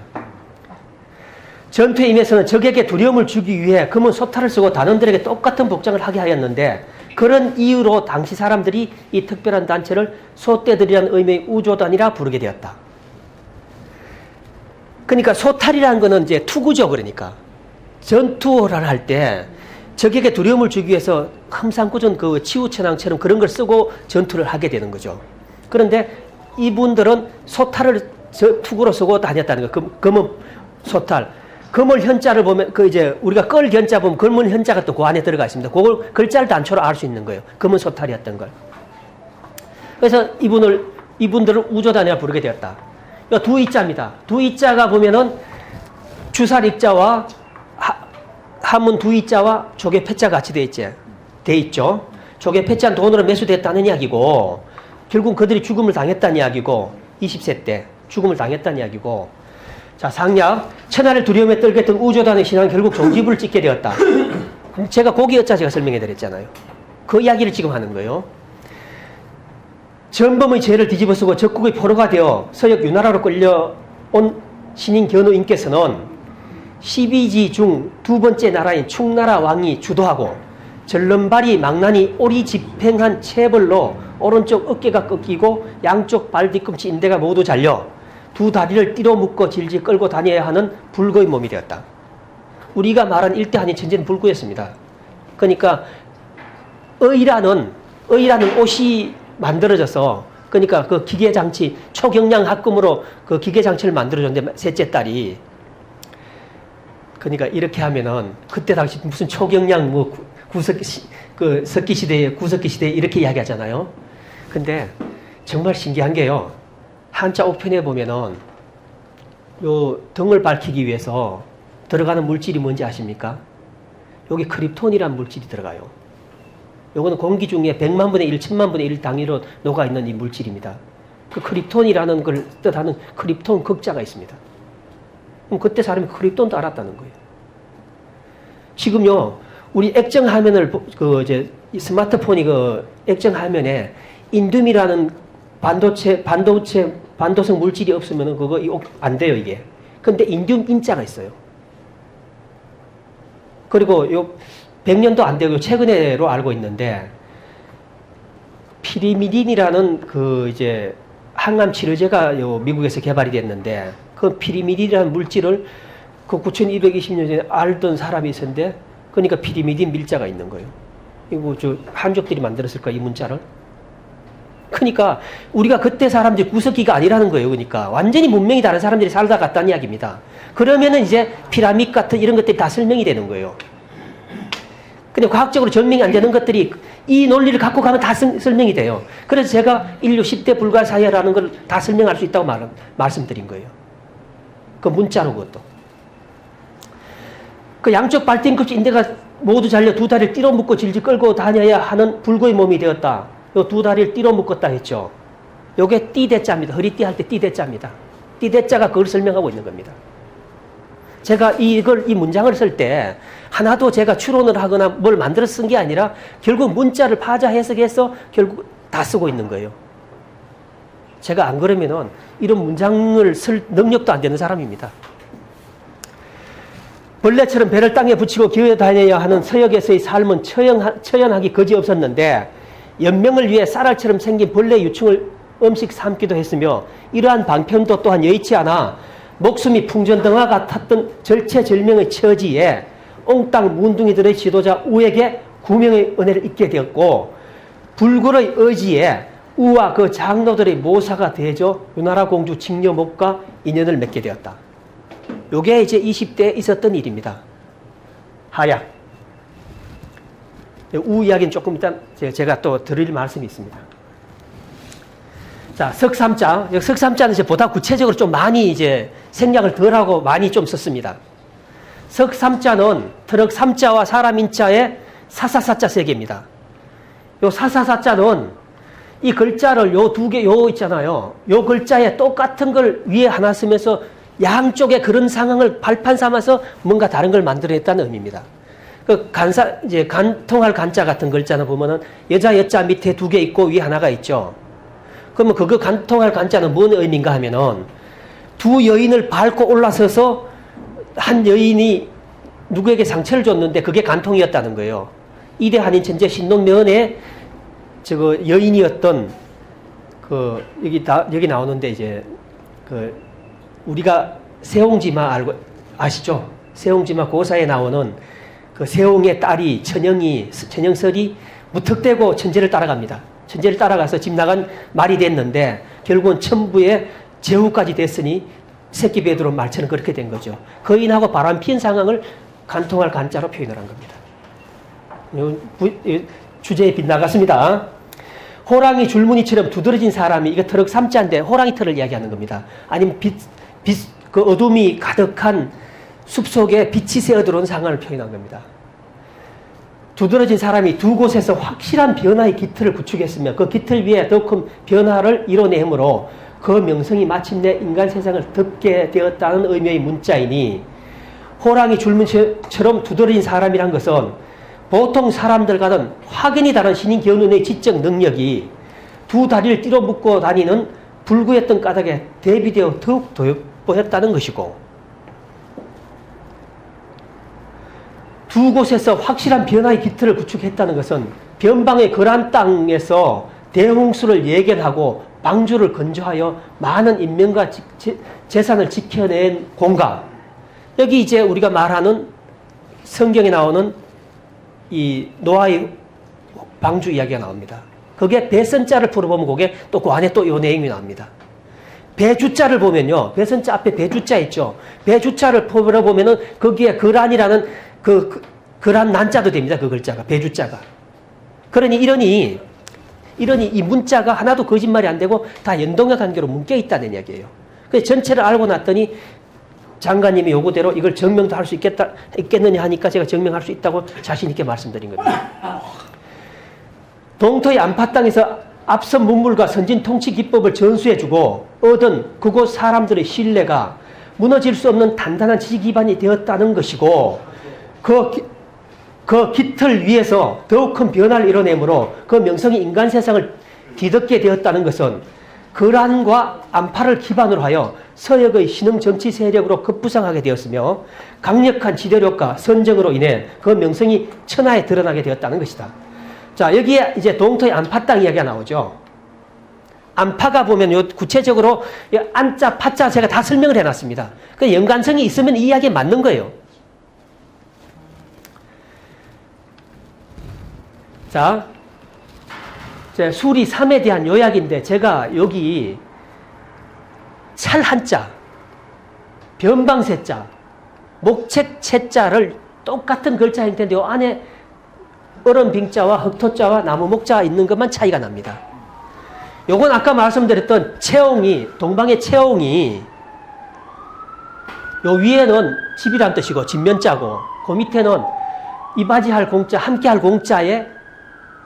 전투에 임해서는 적에게 두려움을 주기 위해 금은 소탈을 쓰고 단원들에게 똑같은 복장을 하게 하였는데 그런 이유로 당시 사람들이 이 특별한 단체를 소떼들이라는 의미의 우조단이라 부르게 되었다. 그러니까 소탈이라는 거는 이제 투구죠. 그러니까 전투를 할 때 적에게 두려움을 주기 위해서 험상궂은 그 치우천왕처럼 그런 걸 쓰고 전투를 하게 되는 거죠. 그런데 이분들은 소탈을 투구로 쓰고 다녔다는 거예요. 금은 소탈. 금을 현자를 보면 그 이제 우리가 끌 견자 보면 금은 현자가 또 그 안에 들어가 있습니다. 그걸 글자를 단초로 알 수 있는 거예요. 금은 소탈이었던 걸. 그래서 이분들을 우조단이라 부르게 되었다. 두이자입니다. 두이자가 보면은 주살입자와 한문 두이자와 조개 패자가 같이 돼 있죠. 조개 패자는 돈으로 매수됐다는 이야기고 결국 그들이 죽음을 당했다는 이야기고 20세 때 죽음을 당했다는 이야기고 자 상략 천하를 두려움에 떨게 했던 우조단의 신앙은 결국 종지부를 찍게 되었다. 제가 고기여자 제가 설명해 드렸잖아요. 그 이야기를 지금 하는 거예요. 전범의 죄를 뒤집어쓰고 적국의 포로가 되어 서역 유나라로 끌려온 신인 견우인께서는 12지 중 두 번째 나라인 충나라 왕이 주도하고 절름발이 망나니 오리 집행한 체벌로 오른쪽 어깨가 꺾이고 양쪽 발 뒤꿈치 인대가 모두 잘려 두 다리를 띠로 묶어 질질 끌고 다녀야 하는 불구의 몸이 되었다. 우리가 말한 일대 한인 천재는 불구였습니다. 그러니까 의라는 옷이 만들어져서 그러니까 그 기계장치 초경량 합금으로 그 기계장치를 만들어줬는데 셋째 딸이 그러니까 이렇게 하면은 그때 당시 무슨 초경량 뭐 석기 시대에 구석기 시대에 이렇게 이야기하잖아요. 근데 정말 신기한 게요. 한자 옥편에 보면은 요 등을 밝히기 위해서 들어가는 물질이 뭔지 아십니까? 여기 크립톤이라는 물질이 들어가요. 요거는 공기 중에 100만 분의 1, 1000만 분의 1 단위로 녹아있는 이 물질입니다. 그 크립톤이라는 걸 뜻하는 크립톤 극자가 있습니다. 그럼 그때 사람이 크립톤도 알았다는 거예요. 지금요, 우리 액정 화면을, 이 스마트폰이 액정 화면에 인듐이라는 반도성 물질이 없으면 그거 안 돼요, 이게. 근데 인듐 인자가 있어요. 그리고 100년도 안 되고 최근에로 알고 있는데, 피리미딘이라는 항암 치료제가 미국에서 개발이 됐는데, 그 피리미딘이라는 물질을 9220년 전에 알던 사람이 있었는데, 그러니까 피리미딘 밀자가 있는 거예요. 이거 한족들이 만들었을 거야, 이 문자를. 그러니까 우리가 그때 사람들이 구석기가 아니라는 거예요. 그러니까 완전히 문명이 다른 사람들이 살다 갔다는 이야기입니다. 그러면은 이제 피라밋 같은 이런 것들이 다 설명이 되는 거예요. 근데 과학적으로 증명이 안 되는 것들이 이 논리를 갖고 가면 다 설명이 돼요. 그래서 제가 인류 10대 불가사의라는 걸 다 설명할 수 있다고 말씀드린 거예요. 그 문자로 그것도. 그 양쪽 발뒤꿈치 인대가 모두 잘려 두 다리를 띠로 묶고 질질 끌고 다녀야 하는 불구의 몸이 되었다. 요 두 다리를 띠로 묶었다 했죠. 요게 띠대자입니다. 허리띠 할 때 띠대자입니다. 띠대자가 그걸 설명하고 있는 겁니다. 제가 이 문장을 쓸 때 하나도 제가 추론을 하거나 뭘 만들어 쓴 게 아니라 결국 문자를 파자 해석해서 결국 다 쓰고 있는 거예요. 제가 안 그러면은 이런 문장을 쓸 능력도 안 되는 사람입니다. 벌레처럼 배를 땅에 붙이고 기어다녀야 하는 서역에서의 삶은 처연하기 그지없었는데 연명을 위해 쌀알처럼 생긴 벌레 유충을 음식 삼기도 했으며 이러한 방편도 또한 여의치 않아 목숨이 풍전등화 같았던 절체절명의 처지에 옹땅 문둥이들의 지도자 우에게 구명의 은혜를 잊게 되었고 불굴의 의지에 우와 그 장로들의 모사가 되어져 유나라 공주 징여목과 인연을 맺게 되었다. 요게 이제 20대에 있었던 일입니다. 하약. 우 이야기는 조금 일단 제가 또 드릴 말씀이 있습니다. 자, 석삼자. 석삼자는 이제 보다 구체적으로 좀 많이 이제 생략을 덜 하고 많이 좀 썼습니다. 석삼자는 트럭 삼자와 사람 인자의 사사사자 세 개입니다. 요 사사사자는 이 글자를 요 두 개, 요 있잖아요. 요 글자에 똑같은 걸 위에 하나 쓰면서 양쪽에 그런 상황을 발판 삼아서 뭔가 다른 걸 만들어냈다는 의미입니다. 그 이제 간통할 간자 같은 글자는 보면은 여자 밑에 두 개 있고 위에 하나가 있죠. 그러면 그거 간통할 간자는 뭔 의미인가 하면은 두 여인을 밟고 올라서서 한 여인이 누구에게 상처를 줬는데 그게 간통이었다는 거예요. 이대 한인 천재 신동면의 여인이었던 여기 나오는데 이제 우리가 세옹지마 아시죠? 세옹지마 고사에 나오는 그 세옹의 딸이 천영설이 무턱대고 천재를 따라갑니다. 천재를 따라가서 집 나간 말이 됐는데 결국은 천부의 제후까지 됐으니 새끼 베드로 말처럼 그렇게 된 거죠. 거인하고 바람 피운 상황을 간통할 간자로 표현을 한 겁니다. 주제에 빗나갔습니다. 호랑이 줄무늬처럼 두드러진 사람이 이거 트럭 삼자인데 호랑이 털을 이야기하는 겁니다. 아니면 그 어둠이 가득한 숲속에 빛이 새어 들어온 상황을 표현한 겁니다. 두드러진 사람이 두 곳에서 확실한 변화의 기틀을 구축했으며 그 기틀 위에 더 큰 변화를 이뤄내므로 그 명성이 마침내 인간 세상을 덮게 되었다는 의미의 문자이니 호랑이 줄무늬처럼 두드러진 사람이란 것은 보통 사람들과는 확연히 다른 신인 견운의 지적 능력이 두 다리를 띠로 묶고 다니는 불구했던 까닭에 대비되어 더욱 돋보였다는 것이고 두 곳에서 확실한 변화의 기틀을 구축했다는 것은 변방의 거란 땅에서 대홍수를 예견하고 방주를 건조하여 많은 인명과 재산을 지켜낸 공감. 여기 이제 우리가 말하는 성경에 나오는 이 노아의 방주 이야기가 나옵니다. 그게 배선자를 풀어보면 그게 또 그 안에 또 이 내용이 나옵니다. 배주자를 보면요. 배선자 앞에 배주자 있죠. 배주자를 풀어보면은 거기에 거란이라는 거란 난자도 됩니다. 그 글자가. 배주자가. 그러니 이러니 이 문자가 하나도 거짓말이 안 되고 다 연동의 관계로 묶여 있다는 이야기예요. 그래서 전체를 알고 났더니 장관님이 요구대로 이걸 증명도 할 수 있겠느냐 하니까 제가 증명할 수 있다고 자신 있게 말씀드린 겁니다. 동토의 안팎 땅에서 앞선 문물과 선진 통치 기법을 전수해주고 얻은 그곳 사람들의 신뢰가 무너질 수 없는 단단한 지식 기반이 되었다는 것이고 그 깃을 위해서 더욱 큰 변화를 이뤄내므로 그 명성이 인간 세상을 뒤덮게 되었다는 것은 거란과 안파를 기반으로 하여 서역의 신흥 정치 세력으로 급부상하게 되었으며 강력한 지도력과 선정으로 인해 그 명성이 천하에 드러나게 되었다는 것이다. 자, 여기에 이제 동토의 안파 땅 이야기가 나오죠. 안파가 보면 요 구체적으로 안자, 파자 제가 다 설명을 해놨습니다. 그 연관성이 있으면 이 이야기에 맞는 거예요. 자, 수리 3에 대한 요약인데 제가 여기 찰 한자, 변방세자, 목책 채자를 똑같은 글자 형태인데 이 안에 얼음빙자와 흑토자와 나무목자가 있는 것만 차이가 납니다. 요건 아까 말씀드렸던 채옹이, 동방의 채옹이 요 위에는 집이란 뜻이고 진면자고 그 밑에는 이바지할 공자, 함께할 공자에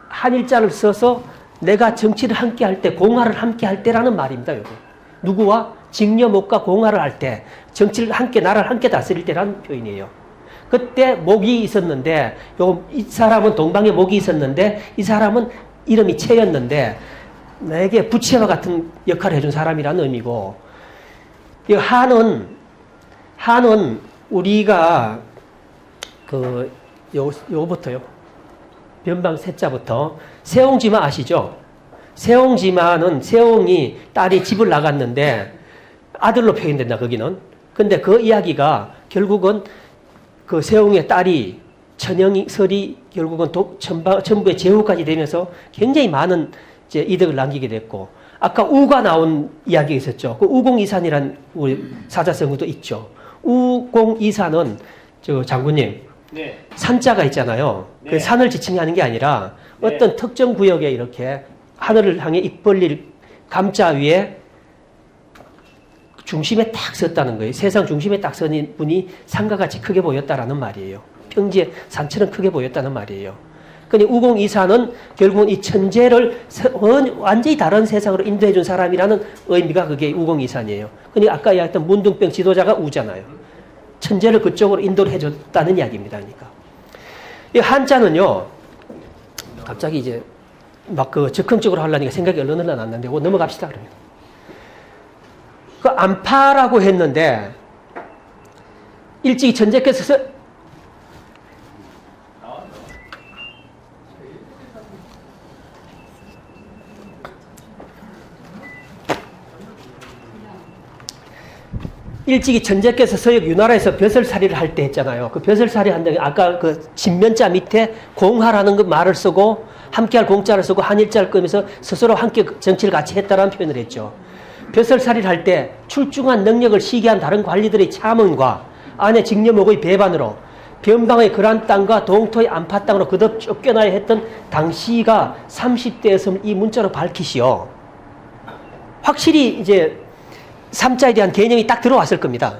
한일자를 써서 내가 정치를 함께할 때, 공화를 함께할 때라는 말입니다. 요거. 누구와? 직녀목과 공화를 할 때, 정치를 함께, 나라를 함께 다스릴 때라는 표현이에요. 그때 목이 있었는데, 이 사람은 동방에 목이 있었는데, 이 사람은 이름이 채였는데, 내게 부채와 같은 역할을 해준 사람이라는 의미고, 이 한은 우리가 요거부터요. 변방 세자부터 세옹지마 아시죠? 세옹지마는 세옹이 딸이 집을 나갔는데 아들로 표현된다 거기는. 근데 그 이야기가 결국은 그 세옹의 딸이 천영이 설이 결국은 전부의 제후까지 되면서 굉장히 많은 이제 이득을 남기게 됐고, 아까 우가 나온 이야기가 있었죠. 그 우공이산이란 우리 사자성어도 있죠. 우공이산은 저 장군님. 네. 산자가 있잖아요. 네. 그 산을 지칭하는 게 아니라 네. 어떤 특정 구역에 이렇게 하늘을 향해 입 벌릴 감자 위에 중심에 딱 섰다는 거예요. 세상 중심에 딱 선 분이 산과 같이 크게 보였다라는 말이에요. 평지의 산처럼 크게 보였다는 말이에요. 그러니 우공이산은 결국은 이 천재를 완전히 다른 세상으로 인도해 준 사람이라는 의미가 그게 우공이산이에요. 그러니 아까 이야기했던 문둥병 지도자가 우잖아요. 천재를 그쪽으로 인도를 해줬다는 이야기입니다. 그러니까. 이 한자는요, 갑자기 이제 막 그 적극적으로 하려니까 생각이 얼른 났는데, 그거 넘어갑시다, 그러면. 그 안파라고 했는데, 일찍이 천재께서 일찍이 천재께서 서역 유나라에서 벼슬살이를 할 때 했잖아요. 그 벼슬살이 한다는 아까 그 진면자 밑에 공하라는 그 말을 쓰고 함께할 공자를 쓰고 한일자를 끄면서 스스로 함께 정치를 같이 했다라는 표현을 했죠. 벼슬살이를 할 때 출중한 능력을 시기한 다른 관리들의 참언과 아내 직녀목의 배반으로 변방의 그란 땅과 동토의 안파 땅으로 거듭 쫓겨나야 했던 당시가 30대였음을 이 문자로 밝히시오. 확실히 이제 삼자에 대한 개념이 딱 들어왔을 겁니다.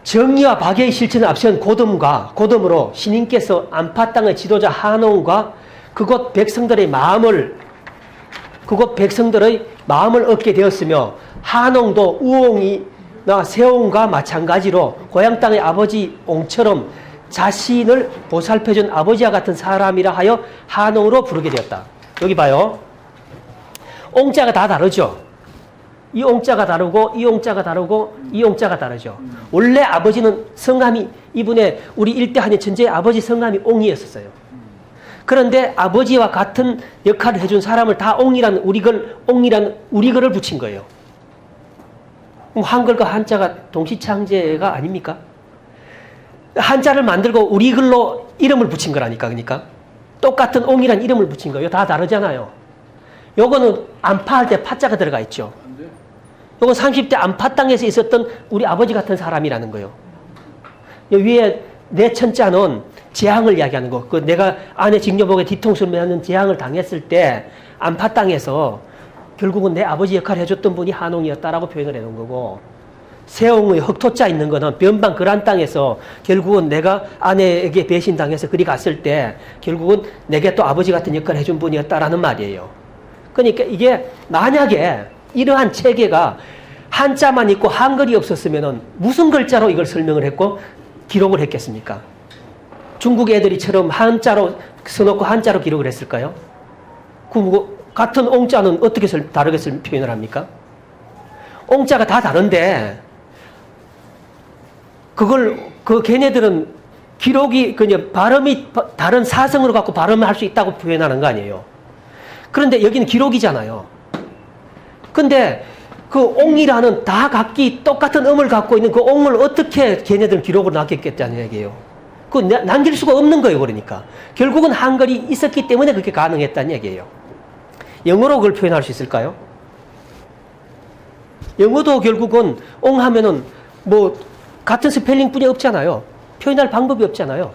정의와 박애의 실천을 앞세운 고덤으로 신인께서 안파 땅의 지도자 한옹과 그곳 백성들의 마음을 얻게 되었으며, 한옹도 우옹이나 세옹과 마찬가지로 고향 땅의 아버지 옹처럼 자신을 보살펴준 아버지와 같은 사람이라 하여 한옹으로 부르게 되었다. 여기 봐요. 옹자가 다 다르죠. 이 옹자가 다르고 이 옹자가 다르고 이 옹자가 다르죠. 원래 아버지는 성함이, 이분의 우리 일대 한의 천재의 아버지 성함이 옹이었었어요. 그런데 아버지와 같은 역할을 해준 사람을 다 옹이라는 우리글을 붙인 거예요. 그럼 한글과 한자가 동시창제가 아닙니까? 한자를 만들고 우리글로 이름을 붙인 거라니까. 그러니까 똑같은 옹이라는 이름을 붙인 거예요. 다 다르잖아요. 요거는 안파할 때 파자가 들어가 있죠. 요건 30대 안파 땅에서 있었던 우리 아버지 같은 사람이라는 거예요. 위에 내 천자는 재앙을 이야기하는 거. 그 내가 아내 직녀복에 뒤통수를 맞는 재앙을 당했을 때 안파 땅에서 결국은 내 아버지 역할을 해줬던 분이 한옹이었다라고 표현을 해놓은 거고, 세옹의 흑토자 있는 거는 변방 그란 땅에서 결국은 내가 아내에게 배신당해서 그리 갔을 때 결국은 내게 또 아버지 같은 역할을 해준 분이었다라는 말이에요. 그러니까 이게 만약에 이러한 체계가 한자만 있고 한글이 없었으면 무슨 글자로 이걸 설명을 했고 기록을 했겠습니까? 중국 애들이처럼 한자로 써놓고 한자로 기록을 했을까요? 같은 옹자는 어떻게 다르게 표현을 합니까? 옹자가 다 다른데 걔네들은 기록이 그냥 발음이 다른 사성으로 갖고 발음을 할 수 있다고 표현하는 거 아니에요. 그런데 여기는 기록이잖아요. 근데 그 옹이라는 다 각기 똑같은 음을 갖고 있는 그 옹을 어떻게 걔네들은 기록으로 남겼겠다는 얘기예요. 그 남길 수가 없는 거예요. 그러니까 결국은 한글이 있었기 때문에 그렇게 가능했다는 얘기예요. 영어로 그걸 표현할 수 있을까요? 영어도 결국은 옹 하면은 뭐 같은 스펠링뿐이 없잖아요. 표현할 방법이 없잖아요.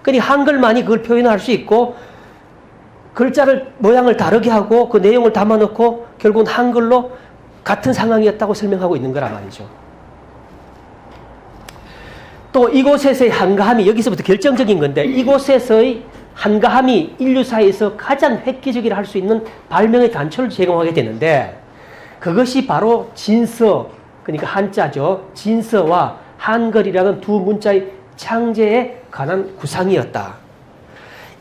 그러니 한글만이 그걸 표현할 수 있고 글자를 모양을 다르게 하고 그 내용을 담아놓고 결국은 한글로 같은 상황이었다고 설명하고 있는 거란 말이죠. 또 이곳에서의 한가함이 여기서부터 결정적인 건데 이곳에서의 한가함이 인류사에서 가장 획기적이라 할 수 있는 발명의 단초를 제공하게 되는데 그것이 바로 진서, 그러니까 한자죠. 진서와 한글이라는 두 문자의 창제에 관한 구상이었다.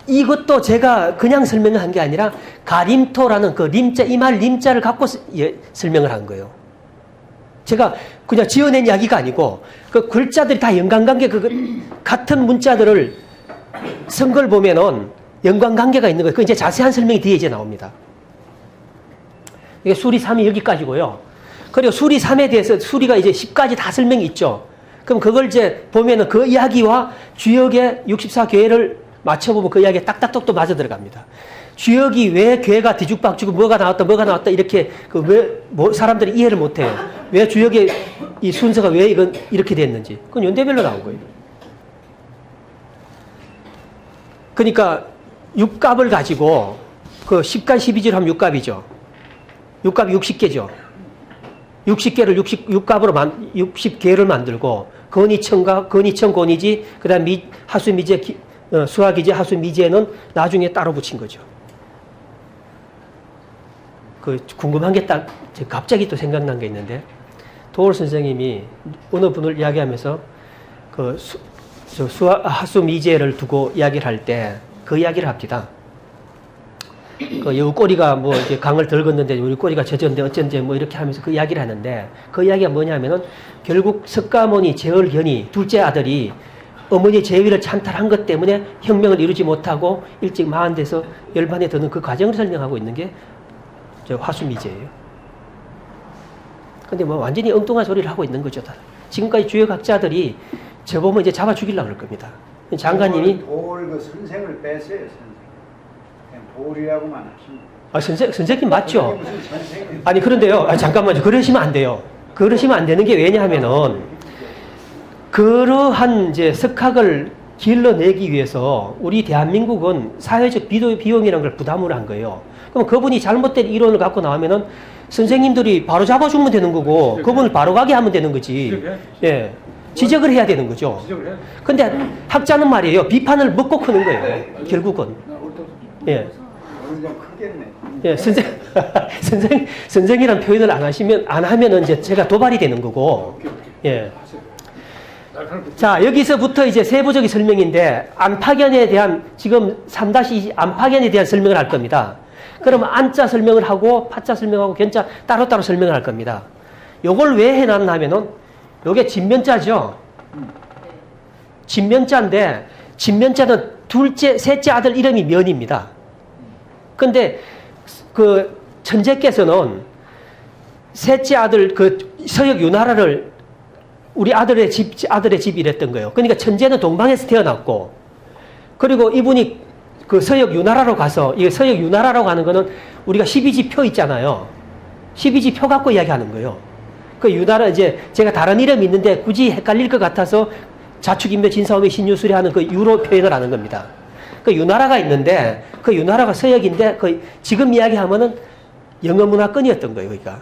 이것도 제가 그냥 설명을 한 게 아니라 가림토라는 그 림자, 이말 림자를 갖고 설명을 한 거예요. 제가 그냥 지어낸 이야기가 아니고 그 글자들이 다 연관관계, 같은 문자들을 쓴 걸 보면은 연관관계가 있는 거예요. 그 이제 자세한 설명이 뒤에 이제 나옵니다. 이게 수리 3이 여기까지고요. 그리고 수리 3에 대해서 수리가 이제 10까지 다 설명이 있죠. 그럼 그걸 이제 보면은 그 이야기와 주역의 64괴를 맞춰보면 그 이야기에 딱딱똑 또 맞아 들어갑니다. 주역이 왜 괴가 뒤죽박죽 뭐가 나왔다 이렇게 사람들이 이해를 못해요. 왜 주역의 이 순서가 왜 이건 이렇게 됐는지. 그건 연대별로 나온 거예요. 그러니까 육갑을 가지고 그 10간 12질 하면 육갑이죠. 육갑이 60개죠. 60개를 60개를 만들고 건이천과 건이천 건이지 그다음 하수미제 수학이제 하수미제는 나중에 따로 붙인 거죠. 그 궁금한 게 딱 갑자기 또 생각난 게 있는데 도올 선생님이 어느 분을 이야기하면서 그 하수미제를 두고 이야기를 할 때 그 이야기를 합니다. 그 여우 꼬리가 뭐 이렇게 강을 덜 걷는데 우리 꼬리가 젖었는데 어쩐지 뭐 이렇게 하면서 그 이야기를 하는데 그 이야기가 뭐냐면은 결국 석가모니 제얼견이 둘째 아들이 어머니 제위를 찬탈한 것 때문에 혁명을 이루지 못하고 일찍 마흔돼서 열반에 드는 그 과정을 설명하고 있는 게 저 화수미제예요. 근데 뭐 완전히 엉뚱한 소리를 하고 있는 거죠. 지금까지 주요 각자들이 저보면 이제 잡아 죽이려고 그럴 겁니다. 장관님이 도올 그 선생을 뺐어요. 선생. 그냥 도올이라고만 하십니다. 선생님 맞죠? 무슨 선생님? 아니 그런데요. 잠깐만요. 그러시면 안 돼요. 그러시면 안 되는 게 왜냐하면은 그러한 이제 석학을 길러내기 위해서 우리 대한민국은 사회적 비용이라는 걸 부담을 한 거예요. 그럼 그분이 잘못된 이론을 갖고 나오면은 선생님들이 바로 잡아주면 되는 거고 그분을 바로 가게 하면 되는 거지. 예. 지적을 해야 되는 거죠. 근데 학자는 말이에요. 비판을 먹고 크는 거예요. 결국은. 예. 좀 크겠네. 예, 선생이란 표현을 안 하면은 이제 제가 도발이 되는 거고. 예. 자, 여기서부터 이제 세부적인 설명인데, 안파견에 대한, 지금 3-2 안파견에 대한 설명을 할 겁니다. 그러면 안자 설명을 하고, 파자 설명하고, 견자 따로따로 설명을 할 겁니다. 요걸 왜 해놨나 하면은, 요게 진면자죠. 진면자인데, 진면자는 셋째 아들 이름이 면입니다. 근데, 그, 천재께서는 셋째 아들, 그 서역 유나라를 우리 아들의 집이 이랬던 거예요. 그러니까 천재는 동방에서 태어났고, 그리고 이분이 그 서역 유나라로 가서, 이 서역 유나라라고 하는 거는 우리가 12지표 있잖아요. 12지표 갖고 이야기하는 거예요. 그 유나라, 이제 제가 다른 이름이 있는데 굳이 헷갈릴 것 같아서 자축인묘 진사오미 신유술이 하는 그 유로 표현을 하는 겁니다. 그 유나라가 있는데, 그 유나라가 서역인데, 그 지금 이야기하면은 영어 문화권이었던 거예요, 그러니까.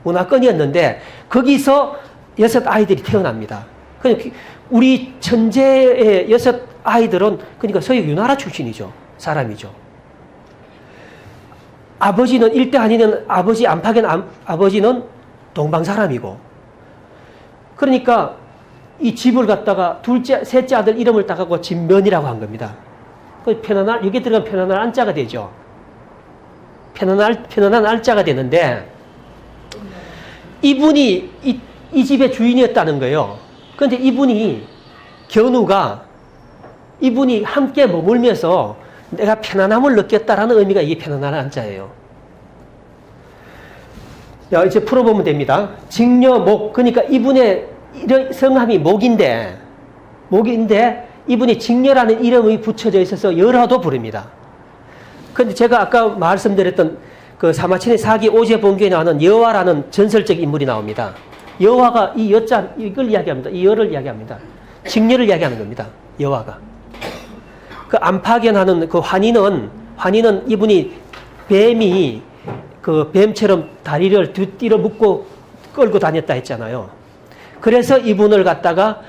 문화권이었는데, 거기서 6 아이들이 태어납니다. 그러니까 우리 천재의 6 아이들은 그러니까 서역 유나라 출신이죠. 사람이죠. 아버지는 일대 한이는 아버지 안팎의 아버지는 동방 사람이고, 그러니까 이 집을 갖다가 셋째 아들 이름을 따가고 진면이라고 한 겁니다. 그 편안한, 여기에 들어가면 편안한 안자가 되죠. 편안한 알자가 되는데, 이분이 이 집의 주인이었다는 거예요. 그런데 이분이 견우가 이분이 함께 머물면서 내가 편안함을 느꼈다라는 의미가 이게 편안한 안자예요. 자, 이제 풀어보면 됩니다. 직녀목, 그러니까 이분의 성함이 목인데 이분이 직녀라는 이름이 붙여져 있어서 열화도 부릅니다. 그런데 제가 아까 말씀드렸던 그 사마천의 사기 오제본교에 나오는 여화라는 전설적 인물이 나옵니다. 여화가 이 여자 이걸 이야기합니다. 이 여를 이야기합니다. 직녀를 이야기하는 겁니다. 여화가. 그 안파견하는 그 환희는 이분이 뱀이 그 뱀처럼 다리를 뒤로 묶고 끌고 다녔다 했잖아요. 그래서 이분을 갖다가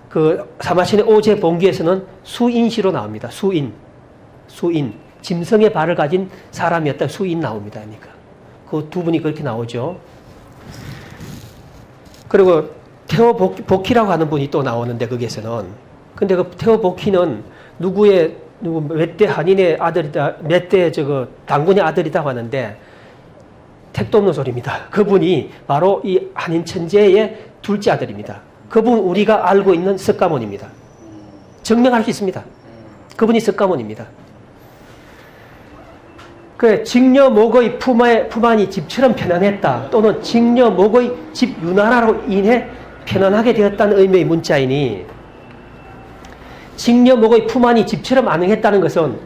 그 사마천의 오제본교에서는 수인시로 나옵니다. 수인. 짐승의 발을 가진 사람이었다. 수인 나옵니다. 그러니까 그 두 분이 그렇게 나오죠. 그리고 태오복희라고 하는 분이 또 나오는데 거기에서는, 근데 그 태오복희는 누구 몇 대 한인의 아들이다, 몇 대 당군의 아들이라고 하는데 택도 없는 소리입니다. 그분이 바로 이 한인 천재의 둘째 아들입니다. 그분 우리가 알고 있는 석가모니입니다. 증명할 수 있습니다. 그분이 석가모니입니다. 그 직녀목의 품안이 집처럼 편안했다, 또는 직녀목의 집 윤활화로 인해 편안하게 되었다는 의미의 문자이니, 직녀목의 품안이 집처럼 안응했다는 것은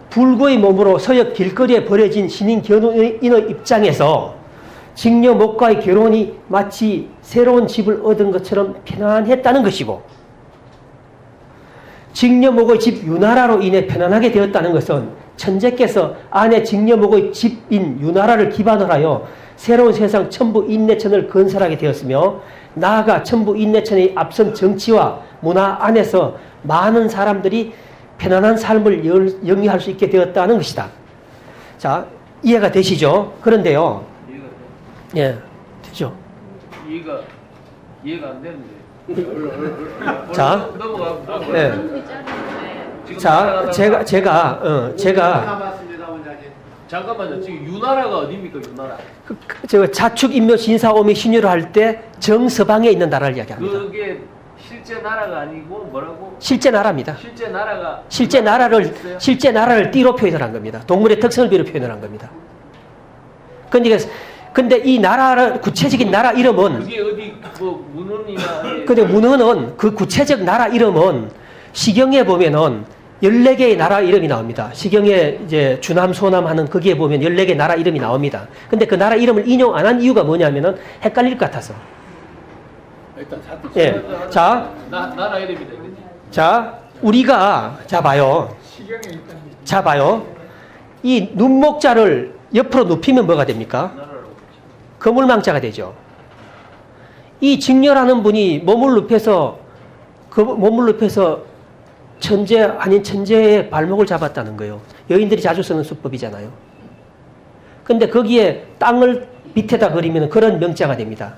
불구의 몸으로 서역 길거리에 버려진 신인 견우인의 입장에서 직녀목과의 결혼이 마치 새로운 집을 얻은 것처럼 편안했다는 것이고, 직녀목의 집 윤활화로 인해 편안하게 되었다는 것은 천재께서 아내 직녀목의 집인 윤활화를 기반으로 하여 새로운 세상 천부 인내천을 건설하게 되었으며, 나아가 천부 인내천의 앞선 정치와 문화 안에서 많은 사람들이 편안한 삶을 영위할 수 있게 되었다는 것이다. 자, 이해가 되시죠? 그런데요. 이해가 돼? 예, 되죠? 이해가 안 되는데. 자, 넘어가. 예. 자, 제가 남았습니다, 원장님. 잠깐만요. 지금 유나라가 어디입니까, 유나라? 자축 인묘 신사오미 신유를 할 때 정서방에 있는 나라를 이야기합니다. 그게 실제 나라가 아니고 뭐라고? 실제 나라입니다. 실제 나라가 실제 나라를 띠로 표현을 한 겁니다. 동물의 특성을 비로 표현을 한 겁니다. 근데 이 나라를, 구체적인 나라 이름은, 그게 어디 뭐 문헌이나 근데 문헌은 그 구체적 나라 이름은 시경에 보면은 14개의 나라 이름이 나옵니다. 시경에 이제 주남, 소남 하는 거기에 보면 14개 나라 이름이 나옵니다. 근데 그 나라 이름을 인용 안 한 이유가 뭐냐면은 헷갈릴 것 같아서. 일단 사태. 예. 자, 나라 이름이다. 자, 우리가, 봐요. 시경에 있다는 자, 봐요. 이 눈목자를 옆으로 눕히면 뭐가 됩니까? 거물망자가 되죠. 이 직녀라는 분이 몸을 눕혀서 천재 아닌 천재의 발목을 잡았다는 거예요. 여인들이 자주 쓰는 수법이잖아요. 근데 거기에 땅을 밑에다 그리면 그런 명자가 됩니다.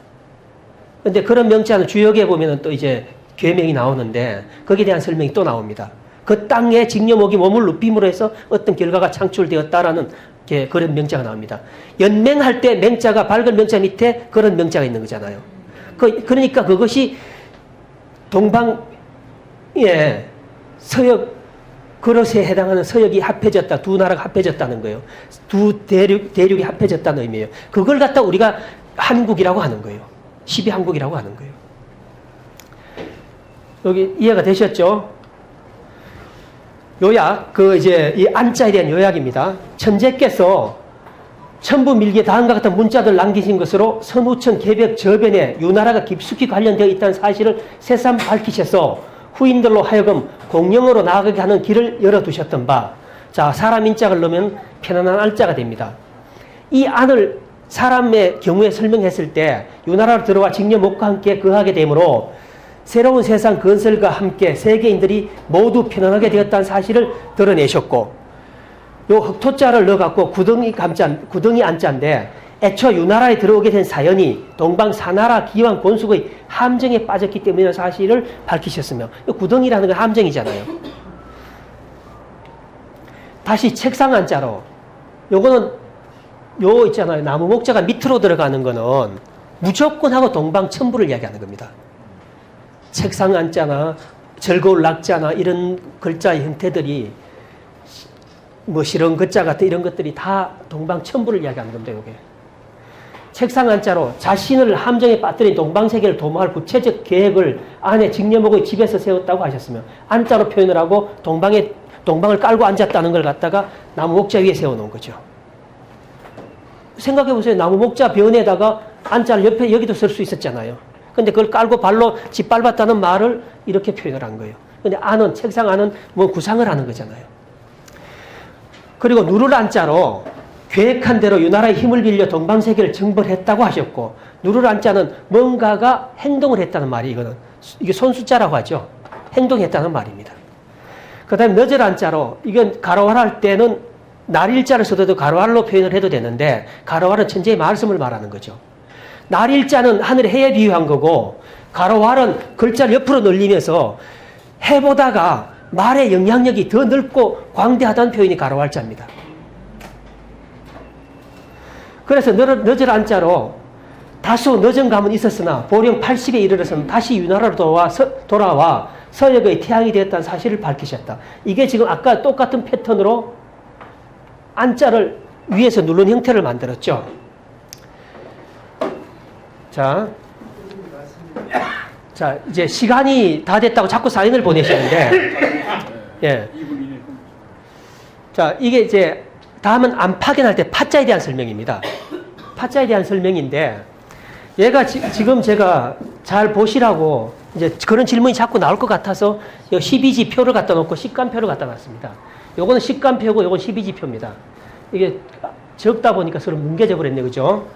근데 그런 명자는 주역에 보면 또 이제 계명이 나오는데 거기에 대한 설명이 또 나옵니다. 그 땅에 직녀목이 몸을 눕힘으로 해서 어떤 결과가 창출되었다라는 그런 명자가 나옵니다. 연맹할 때 맹자가 밝은 명자 밑에 그런 명자가 있는 거잖아요. 그러니까 그것이 동방, 서역 그릇에 해당하는 서역이 합해졌다. 두 나라가 합해졌다는 거예요. 두 대륙이 합해졌다는 의미예요. 그걸 갖다 우리가 한국이라고 하는 거예요. 12한국이라고 하는 거예요. 여기 이해가 되셨죠? 요약, 이 안자에 대한 요약입니다. 천재께서 천부밀기에 다음과 같은 문자들 남기신 것으로 선우천 개벽 저변에 유나라가 깊숙이 관련되어 있다는 사실을 새삼 밝히셔서 후인들로 하여금 공령으로 나아가게 하는 길을 열어두셨던 바, 자, 사람 인자를 넣으면 편안한 알자가 됩니다. 이 안을 사람의 경우에 설명했을 때 유나라로 들어와 직녀 목과 함께 거하게 되므로 새로운 세상 건설과 함께 세계인들이 모두 편안하게 되었다는 사실을 드러내셨고, 요 흑토자를 넣어갖고 구덩이 안자인데 애초 유나라에 들어오게 된 사연이 동방 사나라 기왕 곤숙의 함정에 빠졌기 때문이라는 사실을 밝히셨으며, 이 구덩이라는 건 함정이잖아요. 다시 책상 안자로, 요거는 요 있잖아요. 나무 목자가 밑으로 들어가는 거는 무조건 하고 동방 천부를 이야기하는 겁니다. 책상 안자나 즐거울 낙자나 이런 글자의 형태들이 뭐 실은 글자 같은 이런 것들이 다 동방 천부를 이야기하는 겁니다. 요게. 책상 안자로 자신을 함정에 빠뜨린 동방세계를 도모할 구체적 계획을 아내 직녀목의 집에서 세웠다고 하셨으며, 안자로 표현을 하고 동방을 깔고 앉았다는 걸 갖다가 나무 목자 위에 세워놓은 거죠. 생각해 보세요. 나무 목자 변에다가 안자를 옆에 여기도 쓸 수 있었잖아요. 근데 그걸 깔고 발로 짓밟았다는 말을 이렇게 표현을 한 거예요. 근데 안은, 책상 안은 뭐 구상을 하는 거잖아요. 그리고 누를 안자로 계획한 대로 유나라의 힘을 빌려 동방세계를 정벌했다고 하셨고, 누를 안자는 뭔가가 행동을 했다는 말이 이게 손수자라고 하죠. 행동했다는 말입니다. 그 다음에 너절 안자로, 이건 가로활 할 때는 날일자를 써도 가로활로 표현을 해도 되는데, 가로활은 천재의 말씀을 말하는 거죠. 날일자는 하늘의 해에 비유한 거고, 가로활은 글자를 옆으로 늘리면서 해보다가 말의 영향력이 더 넓고 광대하다는 표현이 가로활자입니다. 그래서 너절 안자로 다소 늦은 감은 있었으나 보령 80에 이르러서는 다시 유나라로 돌아와 서역의 태양이 되었다는 사실을 밝히셨다. 이게 지금 아까 똑같은 패턴으로 안자를 위에서 누른 형태를 만들었죠. 자, 이제 시간이 다 됐다고 자꾸 사인을 보내시는데, 예. 자, 이게 이제 다음은 안 파견할 때 파자에 대한 설명입니다. 파자에 대한 설명인데, 얘가 지금 제가 잘 보시라고 이제 그런 질문이 자꾸 나올 것 같아서 12지 표를 갖다 놓고 식간표를 갖다 놨습니다. 요거는 식간표고 요건 12지 표입니다. 이게 적다 보니까 서로 뭉개져 버렸네, 그죠?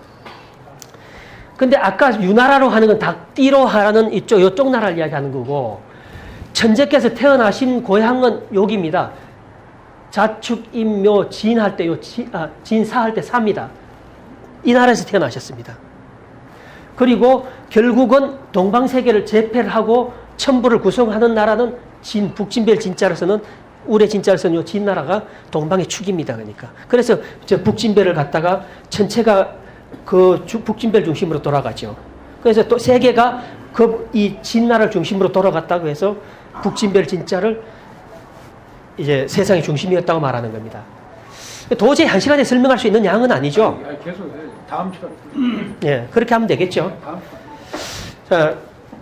근데 아까 유나라로 하는 건 닭띠로 하라는 요쪽 나라를 이야기하는 거고, 천재께서 태어나신 고향은 여기입니다. 자축, 임묘, 진할 때, 진사할 때 사입니다. 이 나라에서 태어나셨습니다. 그리고 결국은 동방세계를 제패를 하고 천부를 구성하는 나라는 북진별 진자로서는, 울의 진자로서는 요 진나라가 동방의 축입니다. 그러니까. 그래서 저 북진별을 갖다가 전체가 그 북진별 중심으로 돌아가죠. 그래서 또 세계가 이 진나라를 중심으로 돌아갔다고 해서 북진별 진자를 이제 세상의 중심이었다고 말하는 겁니다. 도저히 한 시간에 설명할 수 있는 양은 아니죠. 계속 해. 다음 시간. 예, 그렇게 하면 되겠죠. 다음 자,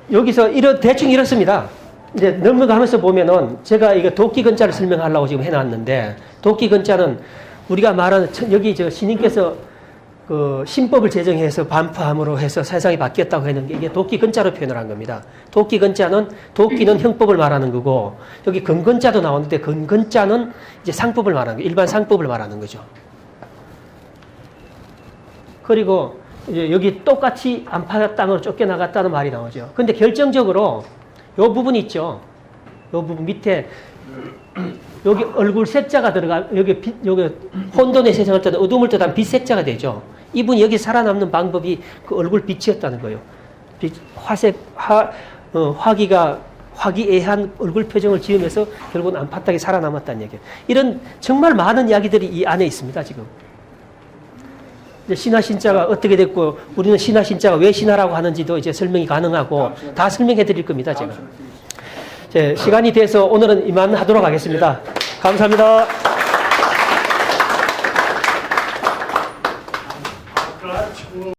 여기서 대충 이렇습니다. 이제 넘어가면서 보면은 제가 이거 도끼 근자를 설명하려고 지금 해놨는데, 도끼 근자는 우리가 말하는 여기 신님께서 그 신법을 제정해서 반포함으로 해서 세상이 바뀌었다고 했는데, 이게 도끼 근자로 표현을 한 겁니다. 도끼 근자는, 도끼는 형법을 말하는 거고, 여기 근근자도 나오는데 근근자는 이제 상법을 말하는 거예요. 일반 상법을 말하는 거죠. 그리고 이제 여기 똑같이 안팎 땅으로 쫓겨나갔다는 말이 나오죠. 근데 결정적으로 요 부분 있죠. 요 부분 밑에 여기 얼굴 색자가 여기 혼돈의 세상을 뜻한 어둠을 뜻한 빛 색자가 되죠. 이분이 여기 살아남는 방법이 그 얼굴 빛이었다는 거예요. 화기애애한 얼굴 표정을 지으면서 결국은 안팎땅에 살아남았다는 얘기예요. 이런 정말 많은 이야기들이 이 안에 있습니다, 지금. 신화 신자가 어떻게 됐고, 우리는 신화 신자가 왜 신화라고 하는지도 이제 설명이 가능하고 다 설명해 드릴 겁니다, 제가. 시간이 돼서 오늘은 이만 하도록 하겠습니다. 감사합니다.